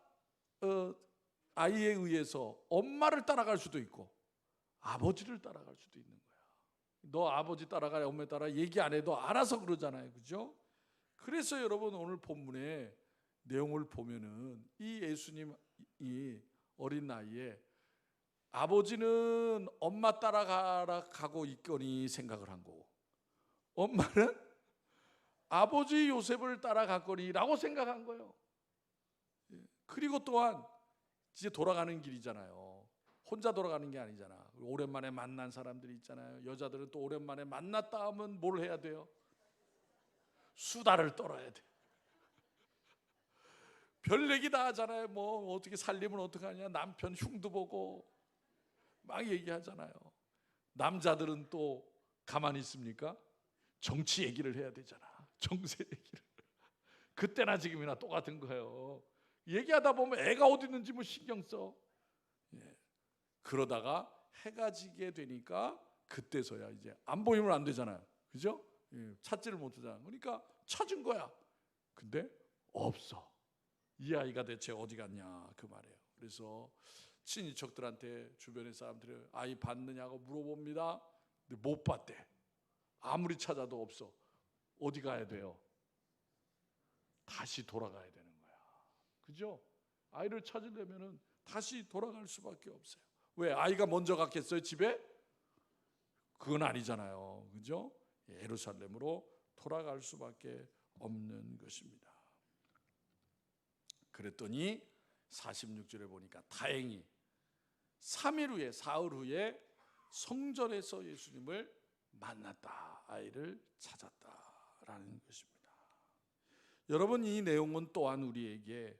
[SPEAKER 3] 아이에 의해서 엄마를 따라갈 수도 있고 아버지를 따라갈 수도 있는 거야. 너 아버지 따라가 엄마 따라 얘기 안 해도 알아서 그러잖아요. 그죠? 그래서 여러분 오늘 본문의 내용을 보면은 이 예수님이 어린 나이에 아버지는 엄마 따라가라 가고 있거니 생각을 한 거고 엄마는 아버지 요셉을 따라갔거니라고 생각한 거예요. 그리고 또한 이제 돌아가는 길이잖아요. 혼자 돌아가는 게 아니잖아. 오랜만에 만난 사람들이 있잖아요. 여자들은 또 오랜만에 만났다 하면 뭘 해야 돼요? 수다를 떨어야 돼. 별 얘기 다 하잖아요. 뭐 어떻게 살림은 어떻게 하냐, 남편 흉도 보고 막 얘기하잖아요. 남자들은 또 가만히 있습니까? 정치 얘기를 해야 되잖아. 정세 얘기를. 그때나 지금이나 똑같은 거예요. 얘기하다 보면 애가 어디 있는지 뭐 신경 써. 예. 그러다가 해가 지게 되니까 그때서야 이제 안 보이면 안 되잖아요. 그죠? 예. 찾지를 못하잖아. 그러니까 찾은 거야. 근데 없어. 이 아이가 대체 어디 갔냐 그 말이에요. 그래서 친인척들한테 주변의 사람들이 아이 봤느냐고 물어봅니다. 근데 못 봤대. 아무리 찾아도 없어. 어디 가야 돼요? 다시 돌아가야 되는 거야. 그죠? 아이를 찾으려면은 다시 돌아갈 수밖에 없어요. 왜? 아이가 먼저 갔겠어요? 집에? 그건 아니잖아요. 그죠? 예루살렘으로 돌아갈 수밖에 없는 것입니다. 그랬더니 46절에 보니까 다행히 3일 후에 사흘 후에 성전에서 예수님을 만났다. 아이를 찾았다라는 것입니다. 여러분 이 내용은 또한 우리에게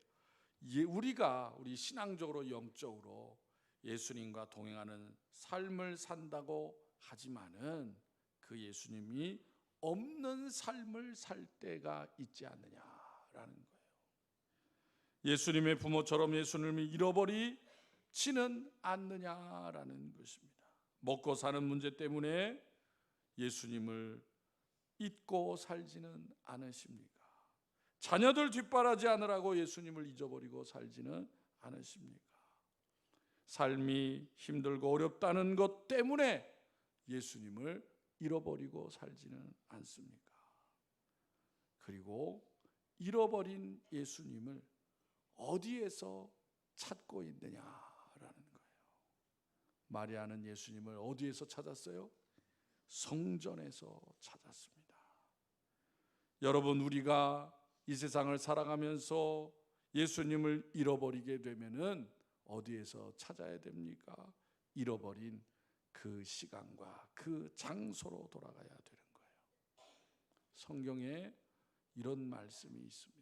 [SPEAKER 3] 우리가 우리 신앙적으로 영적으로 예수님과 동행하는 삶을 산다고 하지만은 그 예수님이 없는 삶을 살 때가 있지 않느냐라는 거예요. 예수님의 부모처럼 예수님을 잃어버리지는 않느냐라는 것입니다. 먹고 사는 문제 때문에 예수님을 잊고 살지는 않으십니까? 자녀들 뒷바라지 하느라고 예수님을 잊어버리고 살지는 않으십니까? 삶이 힘들고 어렵다는 것 때문에 예수님을 잃어버리고 살지는 않습니까? 그리고 잃어버린 예수님을 어디에서 찾고 있느냐라는 거예요. 마리아는 예수님을 어디에서 찾았어요? 성전에서 찾았습니다. 여러분 우리가 이 세상을 살아가면서 예수님을 잃어버리게 되면은 어디에서 찾아야 됩니까? 잃어버린 그 시간과 그 장소로 돌아가야 되는 거예요. 성경에 이런 말씀이 있습니다.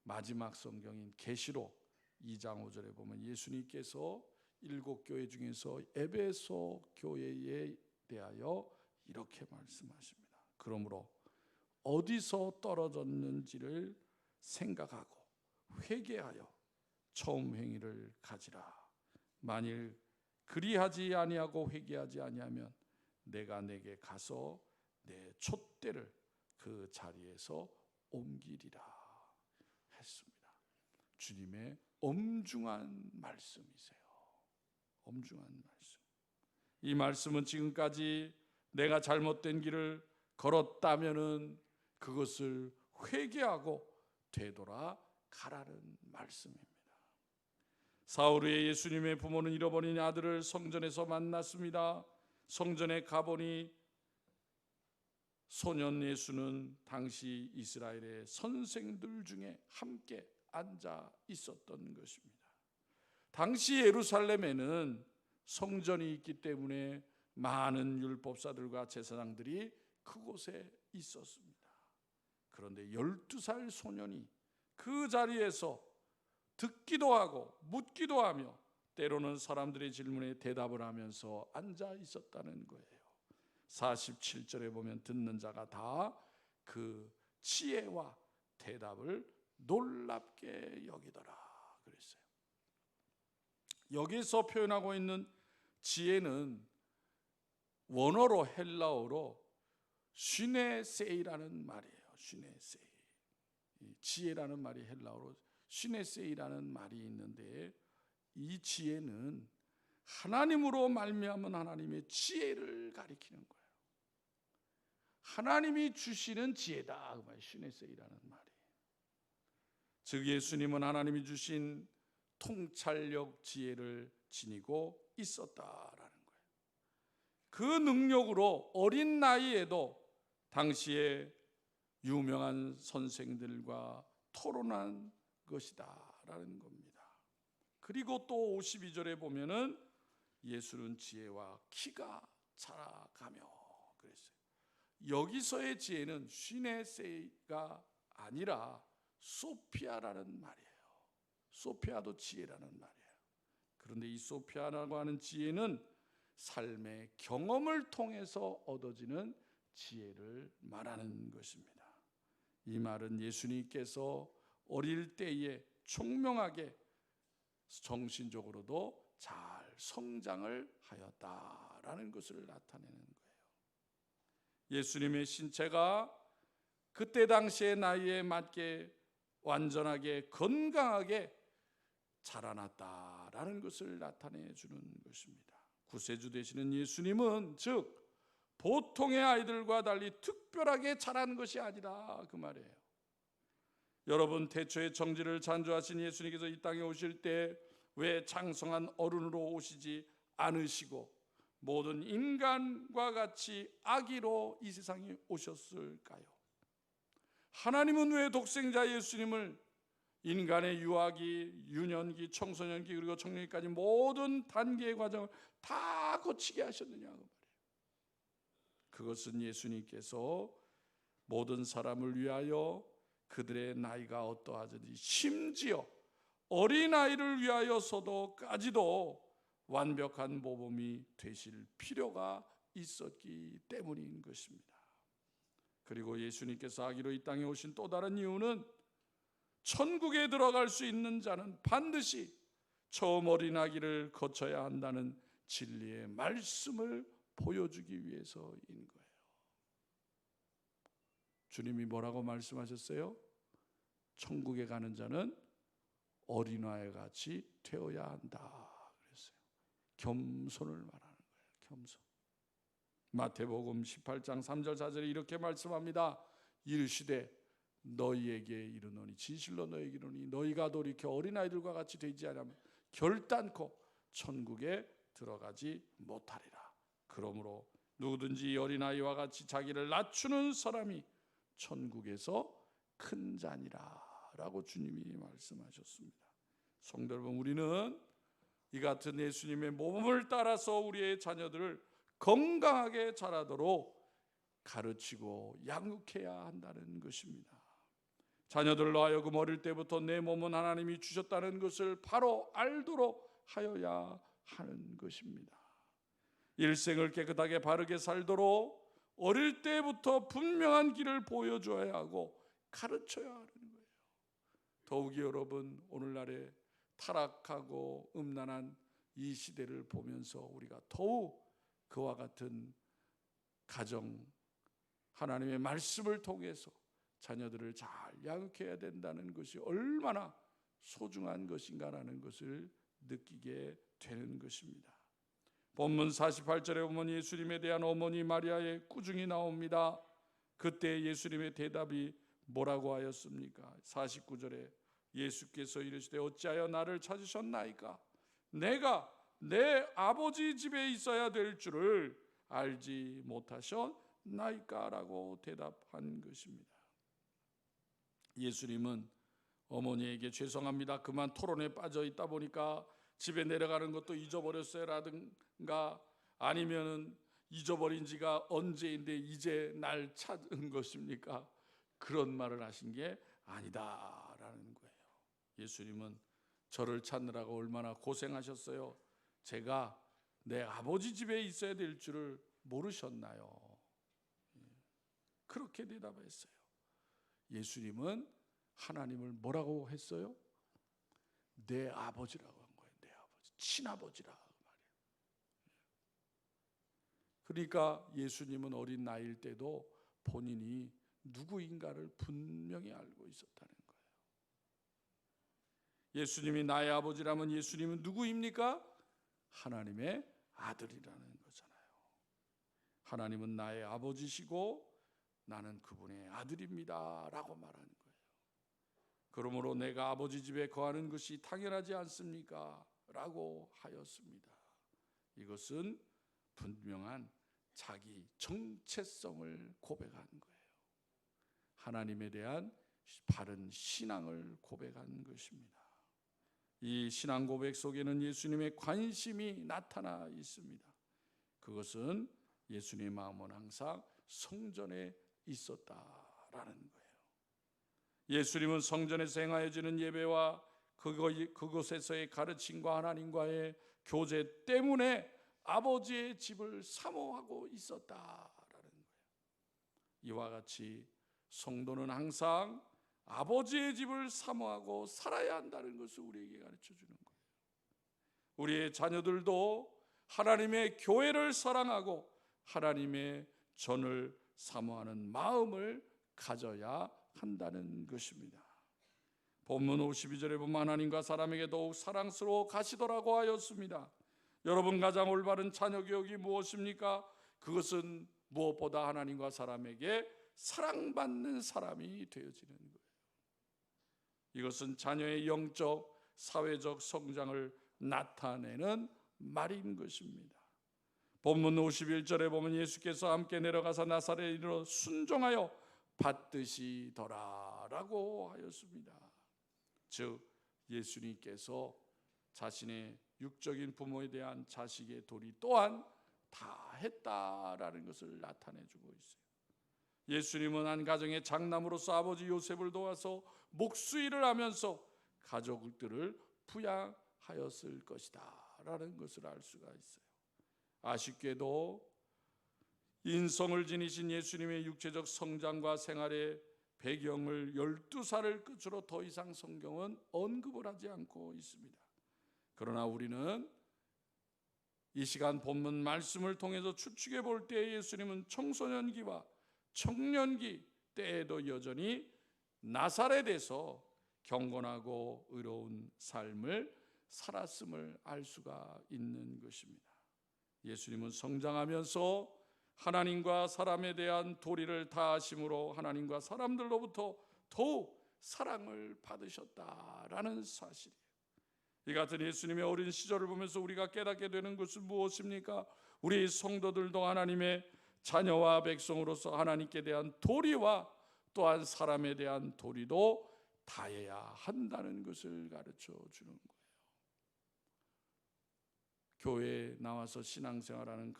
[SPEAKER 3] 마지막 성경인 계시록 2장 5절에 보면 예수님께서 7교회 중에서 에베소 교회에 대하여 이렇게 말씀하십니다. 그러므로 어디서 떨어졌는지를 생각하고 회개하여 처음 행위를 가지라. 만일 그리하지 아니하고 회개하지 아니하면 내가 내게 가서 내 촛대를 그 자리에서 옮기리라 했습니다. 주님의 엄중한 말씀이세요. 엄중한 말씀. 이 말씀은 지금까지 내가 잘못된 길을 걸었다면은 그것을 회개하고 되돌아가라는 말씀입니다. 사흘 후에 예수님의 부모는 잃어버린 아들을 성전에서 만났습니다. 성전에 가보니 소년 예수는 당시 이스라엘의 선생들 중에 함께 앉아 있었던 것입니다. 당시 예루살렘에는 성전이 있기 때문에 많은 율법사들과 제사장들이 그곳에 있었습니다. 그런데 12살 소년이 그 자리에서 듣기도 하고 묻기도 하며 때로는 사람들의 질문에 대답을 하면서 앉아 있었다는 거예요. 47절에 보면 듣는 자가 다 그 지혜와 대답을 놀랍게 여기더라 그랬어요. 여기서 표현하고 있는 지혜는 원어로 헬라어로 슈네세이라는 말이에요. 슈네세이. 지혜라는 말이 헬라어로 슈네세이라는 말이 있는데 이 지혜는 하나님으로 말미암은 하나님의 지혜를 가리키는 거예요. 하나님이 주시는 지혜다, 그 말, 시네세이라는 말이. 즉 예수님은 하나님이 주신 통찰력 지혜를 지니고 있었다라는 거예요. 그 능력으로 어린 나이에도 당시에 유명한 선생들과 토론한 것이다라는 겁니다. 그리고 또 52절에 보면은 예수는 지혜와 키가 자라가며 그랬어요. 여기서의 지혜는 시네세이가 아니라 소피아라는 말이에요. 소피아도 지혜라는 말이에요. 그런데 이 소피아라고 하는 지혜는 삶의 경험을 통해서 얻어지는 지혜를 말하는 것입니다. 이 말은 예수님께서 어릴 때에 총명하게 정신적으로도 잘 성장을 하였다라는 것을 나타내는 거예요. 예수님의 신체가 그때 당시의 나이에 맞게 완전하게 건강하게 자라났다라는 것을 나타내 주는 것입니다. 구세주 되시는 예수님은 즉 보통의 아이들과 달리 특별하게 자란 것이 아니라 그 말이에요. 여러분, 태초에 정지를 창조하신 예수님께서 이 땅에 오실 때 왜 장성한 어른으로 오시지 않으시고 모든 인간과 같이 아기로 이 세상에 오셨을까요? 하나님은 왜 독생자 예수님을 인간의 유아기, 유년기, 청소년기 그리고 청년기까지 모든 단계의 과정을 다 거치게 하셨느냐 그 말이에요. 그것은 예수님께서 모든 사람을 위하여 그들의 나이가 어떠하든지 심지어 어린아이를 위하여서도까지도 완벽한 모범이 되실 필요가 있었기 때문인 것입니다. 그리고 예수님께서 아기로 이 땅에 오신 또 다른 이유는 천국에 들어갈 수 있는 자는 반드시 처음 어린아기를 거쳐야 한다는 진리의 말씀을 보여주기 위해서인 거예요. 주님이 뭐라고 말씀하셨어요? 천국에 가는 자는 어린아이 같이 되어야 한다 그랬어요. 겸손을 말하는 거예요. 겸손. 마태복음 18장 3절 4절에 이렇게 말씀합니다. 이르시되 너희에게 이르노니 진실로 너희에게 이르노니 너희가 돌이켜 어린아이들과 같이 되지 않으면 결단코 천국에 들어가지 못하리라. 그러므로 누구든지 어린아이와 같이 자기를 낮추는 사람이 천국에서 큰 자니라 라고 주님이 말씀하셨습니다. 성도 여러분, 우리는 이 같은 예수님의 모범을 따라서 우리의 자녀들을 건강하게 자라도록 가르치고 양육해야 한다는 것입니다. 자녀들로 하여금 어릴 때부터 내 몸은 하나님이 주셨다는 것을 바로 알도록 하여야 하는 것입니다. 일생을 깨끗하게 바르게 살도록 어릴 때부터 분명한 길을 보여줘야 하고 가르쳐야 하는 거예요. 더욱이 여러분, 오늘날의 타락하고 음란한 이 시대를 보면서 우리가 더욱 그와 같은 가정, 하나님의 말씀을 통해서 자녀들을 잘 양육해야 된다는 것이 얼마나 소중한 것인가라는 것을 느끼게 되는 것입니다. 본문 48절에 보면 예수님에 대한 어머니 마리아의 꾸중이 나옵니다. 그때 예수님의 대답이 뭐라고 하였습니까? 49절에 예수께서 이르시되 어찌하여 나를 찾으셨나이까? 내가 내 아버지 집에 있어야 될 줄을 알지 못하셨나이까? 라고 대답한 것입니다. 예수님은 어머니에게 죄송합니다, 그만 토론에 빠져 있다 보니까 집에 내려가는 것도 잊어버렸어요 라든가 아니면 잊어버린 지가 언제인데 이제 날 찾은 것입니까? 그런 말을 하신 게 아니다라는 거예요. 예수님은 저를 찾느라고 얼마나 고생하셨어요. 제가 내 아버지 집에 있어야 될 줄을 모르셨나요? 그렇게 대답했어요. 예수님은 하나님을 뭐라고 했어요? 내 아버지라고 한 거예요. 내 아버지, 친아버지라 말이에요. 그러니까 예수님은 어린 나이일 때도 본인이 누구인가를 분명히 알고 있었다는 거예요. 예수님이 나의 아버지라면 예수님은 누구입니까? 하나님의 아들이라는 거잖아요. 하나님은 나의 아버지시고 나는 그분의 아들입니다 라고 말하는 거예요. 그러므로 내가 아버지 집에 거하는 것이 당연하지 않습니까? 라고 하였습니다. 이것은 분명한 자기 정체성을 고백한 거예요. 하나님에 대한 바른 신앙을 고백한 것입니다. 이 신앙 고백 속에는 예수님의 관심이 나타나 있습니다. 그것은 예수님의 마음은 항상 성전에 있었다라는 거예요. 예수님은 성전에서 행하여지는 예배와 그곳에서의 가르침과 하나님과의 교제 때문에 아버지의 집을 사모하고 있었다라는 거예요. 이와 같이 성도는 항상 아버지의 집을 사모하고 살아야 한다는 것을 우리에게 가르쳐 주는 거예요. 우리의 자녀들도 하나님의 교회를 사랑하고 하나님의 전을 사모하는 마음을 가져야 한다는 것입니다. 본문 52절에 보면 하나님과 사람에게 더욱 사랑스러워 가시더라고 하였습니다. 여러분, 가장 올바른 자녀 교육이 무엇입니까? 그것은 무엇보다 하나님과 사람에게 사랑받는 사람이 되어지는 거예요. 이것은 자녀의 영적, 사회적 성장을 나타내는 말인 것입니다. 본문 51절에 보면 예수께서 함께 내려가서 나사렛에 이르러 순종하여 받드시더라 라고 하였습니다. 즉 예수님께서 자신의 육적인 부모에 대한 자식의 도리 또한 다 했다라는 것을 나타내주고 있어요. 예수님은 한 가정의 장남으로서 아버지 요셉을 도와서 목수일을 하면서 가족들을 부양하였을 것이다 라는 것을 알 수가 있어요. 아쉽게도 인성을 지니신 예수님의 육체적 성장과 생활의 배경을 12살을 끝으로 더 이상 성경은 언급을 하지 않고 있습니다. 그러나 우리는 이 시간 본문 말씀을 통해서 추측해 볼 때 예수님은 청소년기와 청년기 때에도 여전히 나사렛에서 경건하고 의로운 삶을 살았음을 알 수가 있는 것입니다. 예수님은 성장하면서 하나님과 사람에 대한 도리를 다하심으로 하나님과 사람들로부터 더욱 사랑을 받으셨다라는 사실이에요. 이 같은 예수님의 어린 시절을 보면서 우리가 깨닫게 되는 것은 무엇입니까? 우리 성도들도 하나님의 자녀와 백성으로서 하나님께 대한 도리와 또한 사람에 대한 도리도 다해야 한다는 것을 가르쳐 주는 거예요. 교회에 나와서 신앙생활하는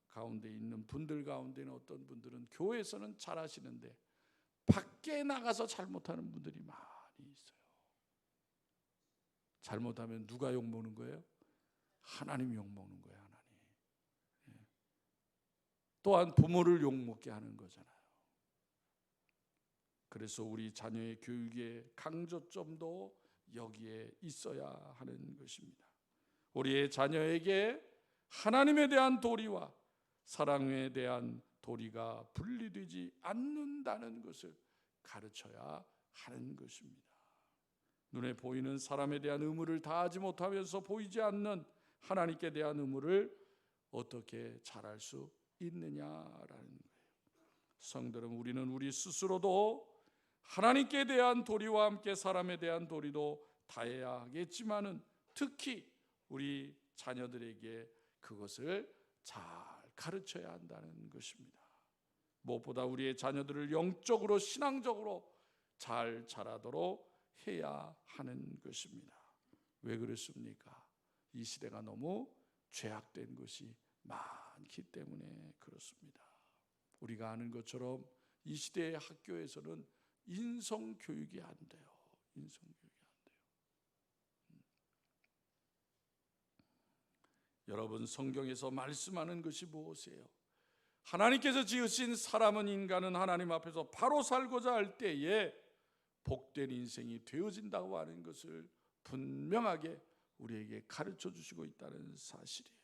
[SPEAKER 3] 가운데 있는 분들 가운데는 어떤 분들은 교회에서는 잘하시는데 밖에 나가서 잘못하는 분들이 많이 있어요. 잘못하면 누가 욕먹는 거예요? 하나님 욕먹는 거예요. 하나님. 또한 부모를 욕먹게 하는 거잖아요. 그래서 우리 자녀의 교육의 강조점도 여기에 있어야 하는 것입니다. 우리의 자녀에게 하나님에 대한 도리와 사랑에 대한 도리가 분리되지 않는다는 것을 가르쳐야 하는 것입니다. 눈에 보이는 사람에 대한 의무를 다하지 못하면서 보이지 않는 하나님께 대한 의무를 어떻게 잘할 수 있느냐라는 거예요. 성도는 우리는 우리 스스로도 하나님께 대한 도리와 함께 사람에 대한 도리도 다해야 하겠지만은 특히 우리 자녀들에게 그것을 잘 가르쳐야 한다는 것입니다. 무엇보다 우리의 자녀들을 영적으로 신앙적으로 잘 자라도록 해야 하는 것입니다. 왜 그렇습니까? 이 시대가 너무 죄악된 것이 많기 때문에 그렇습니다. 우리가 아는 것처럼 이 시대의 학교에서는 인성교육이 안 돼요. 인성교육이 안 돼요. 여러분, 성경에서 말씀하는 것이 무엇이에요? 하나님께서 지으신 사람은, 인간은 하나님 앞에서 바로 살고자 할 때에 복된 인생이 되어진다고 하는 것을 분명하게 우리에게 가르쳐 주시고 있다는 사실이에요.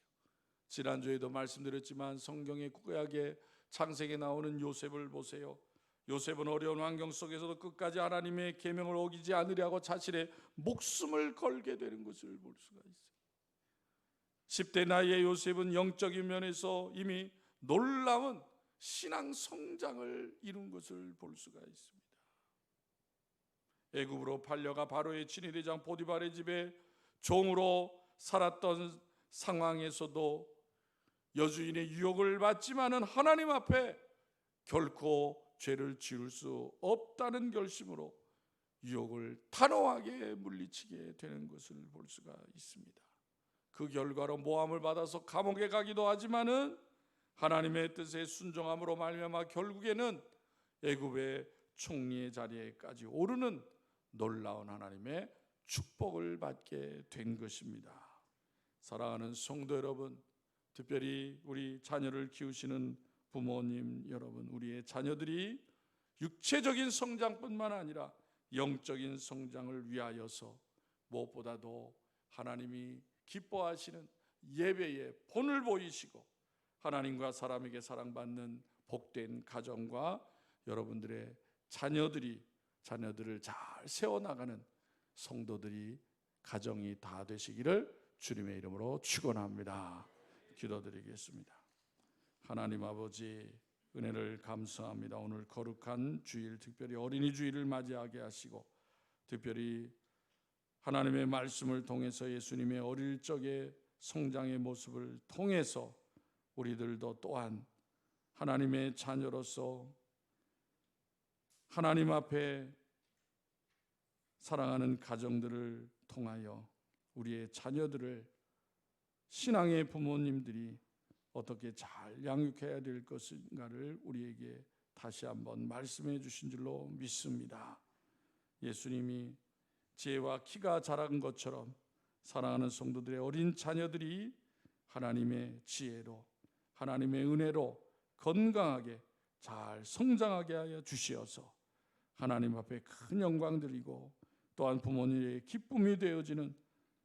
[SPEAKER 3] 지난주에도 말씀드렸지만 성경의 구약의 창세기에 나오는 요셉을 보세요. 요셉은 어려운 환경 속에서도 끝까지 하나님의 계명을 어기지 않으려고 자신의 목숨을 걸게 되는 것을 볼 수가 있어요. 10대 나이에 요셉은 영적인 면에서 이미 놀라운 신앙 성장을 이룬 것을 볼 수가 있습니다. 애굽으로 팔려가 바로의 친위대장 보디발의 집에 종으로 살았던 상황에서도 여주인의 유혹을 받지만은 하나님 앞에 결코 죄를 지을 수 없다는 결심으로 유혹을 단호하게 물리치게 되는 것을 볼 수가 있습니다. 그 결과로 모함을 받아서 감옥에 가기도 하지만은 하나님의 뜻에 순종함으로 말미암아 결국에는 애굽의 총리의 자리에까지 오르는 놀라운 하나님의 축복을 받게 된 것입니다. 사랑하는 성도 여러분, 특별히 우리 자녀를 키우시는 부모님 여러분, 우리의 자녀들이 육체적인 성장뿐만 아니라 영적인 성장을 위하여서 무엇보다도 하나님이 기뻐하시는 예배의 본을 보이시고 하나님과 사람에게 사랑받는 복된 가정과 여러분들의 자녀들을 잘 세워나가는 성도들이 가정이 다 되시기를 주님의 이름으로 축원합니다. 기도드리겠습니다. 하나님 아버지, 은혜를 감사합니다. 오늘 거룩한 주일, 특별히 어린이 주일을 맞이하게 하시고 특별히 하나님의 말씀을 통해서 예수님의 어릴 적의 성장의 모습을 통해서 우리들도 또한 하나님의 자녀로서 하나님 앞에 사랑하는 가정들을 통하여 우리의 자녀들을 신앙의 부모님들이 어떻게 잘 양육해야 될 것인가를 우리에게 다시 한번 말씀해 주신 줄로 믿습니다. 예수님이 지혜와 키가 자란 것처럼 사랑하는 성도들의 어린 자녀들이 하나님의 지혜로 하나님의 은혜로 건강하게 잘 성장하게 하여 주시어서 하나님 앞에 큰 영광 드리고 또한 부모님의 기쁨이 되어지는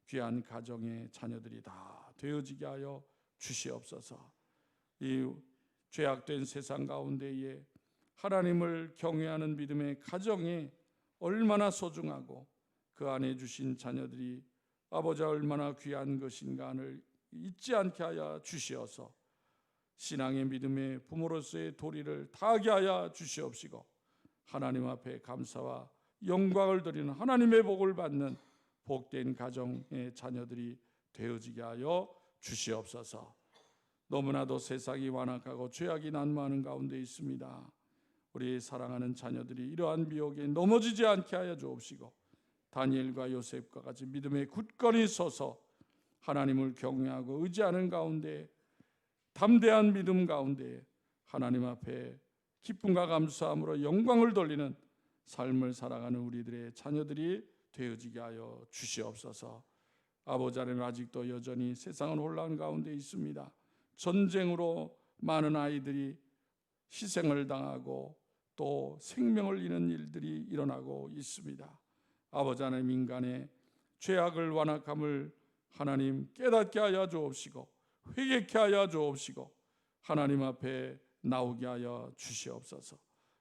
[SPEAKER 3] 귀한 가정의 자녀들이 다 되어지게 하여 주시옵소서. 이 죄악된 세상 가운데에 하나님을 경외하는 믿음의 가정이 얼마나 소중하고 그 안에 주신 자녀들이 아버지가 얼마나 귀한 것인가를 잊지 않게 하여 주시어서 신앙의 믿음의 부모로서의 도리를 다하게 하여 주시옵시고 하나님 앞에 감사와 영광을 드리는 하나님의 복을 받는 복된 가정의 자녀들이 되어지게 하여 주시옵소서. 너무나도 세상이 완악하고 죄악이 난무하는 가운데 있습니다. 우리 사랑하는 자녀들이 이러한 미혹에 넘어지지 않게 하여 주옵시고 다니엘과 요셉과 같이 믿음의 굳건히 서서 하나님을 경외하고 의지하는 가운데 담대한 믿음 가운데 하나님 앞에 기쁨과 감사함으로 영광을 돌리는 삶을 살아가는 우리들의 자녀들이 되어지게 하여 주시옵소서. 아버지 하나님, 아직도 여전히 세상은 혼란 가운데 있습니다. 전쟁으로 많은 아이들이 희생을 당하고 또 생명을 잃는 일들이 일어나고 있습니다. 아버지 하나님, 인간의 죄악을 완악함을 하나님 깨닫게 하여 주옵시고 회개케 하여 주옵시고 하나님 앞에 나오게 하여 주시옵소서.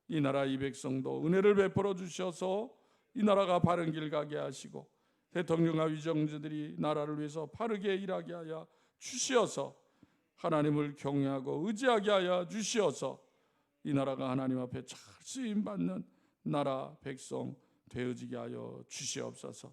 [SPEAKER 3] 이 나라 이 백성도 은혜를 베풀어 주셔서 이 나라가 바른 길 가게 하시고 대통령과 위정자들이 나라를 위해서 바르게 일하게 하여 주시어서 하나님을 경외하고 의지하게 하여 주시어서 이 나라가 하나님 앞에 잘 쓰임받는 나라 백성 되어지게 하여 주시옵소서.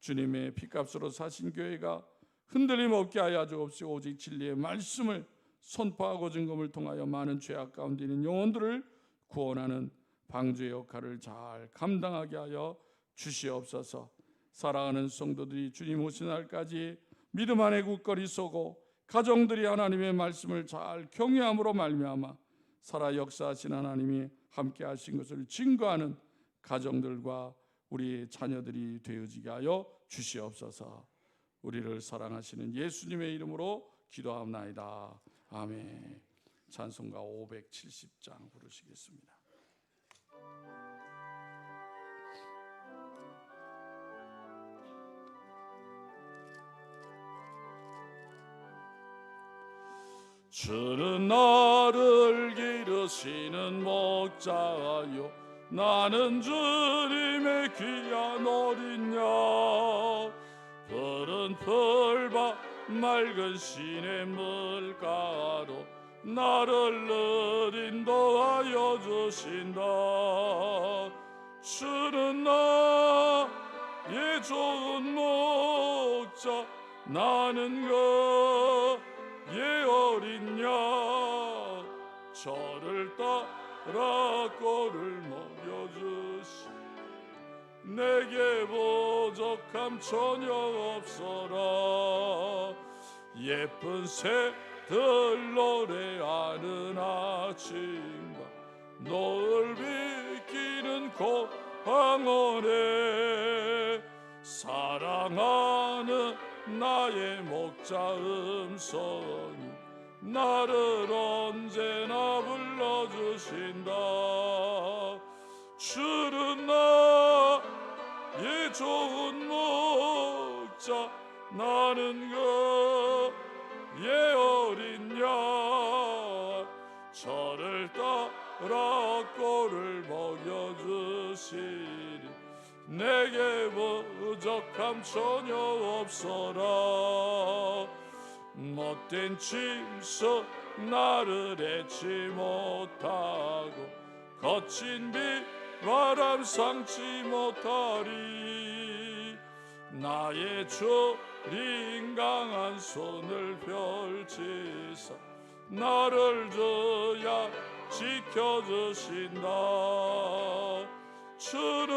[SPEAKER 3] 주님의 피값으로 사신 교회가 흔들림 없게 하여 주옵시고 오직 진리의 말씀을 선포하고 증거를 통하여 많은 죄악 가운데 있는 영혼들을 구원하는 방주의 역할을 잘 감당하게 하여 주시옵소서. 사랑하는 성도들이 주님 오신 날까지 믿음 안에 굳건히 서고 가정들이 하나님의 말씀을 잘 경외함으로 말미암아 살아 역사하신 하나님이 함께 하신 것을 증거하는 가정들과 우리 자녀들이 되어지게 하여 주시옵소서. 우리를 사랑하시는 예수님의 이름으로 기도하옵나이다. 아멘. 찬송가 570장 부르시겠습니다. 주는 나를 기르 지키시는 목자요 나는 주님의 귀한 어린 양 푸른 풀밭 맑은 시냇물가로 나를 늘 인도하여 주신다. 주는 나의 좋은 목자 나는 그의 어린 양 저를 따라 꼴을 먹여주시 내게 부족함 전혀 없어라. 예쁜 새들 노래하는 아침과 노을 비키는 광원에 사랑하는 나의 목자 음성이 나를 언제나 불러주신다. 주는 나의 좋은 목자 나는 그의 어린 양 저를 따라 꼴을 먹여주시니 내게 부족함 전혀 없어라. 못된 짐승 나를 애지 못하고 거친 비바람 상치 못하리. 나의 주님 강한 손을 펼치사 나를 주야 지켜주신다. 주는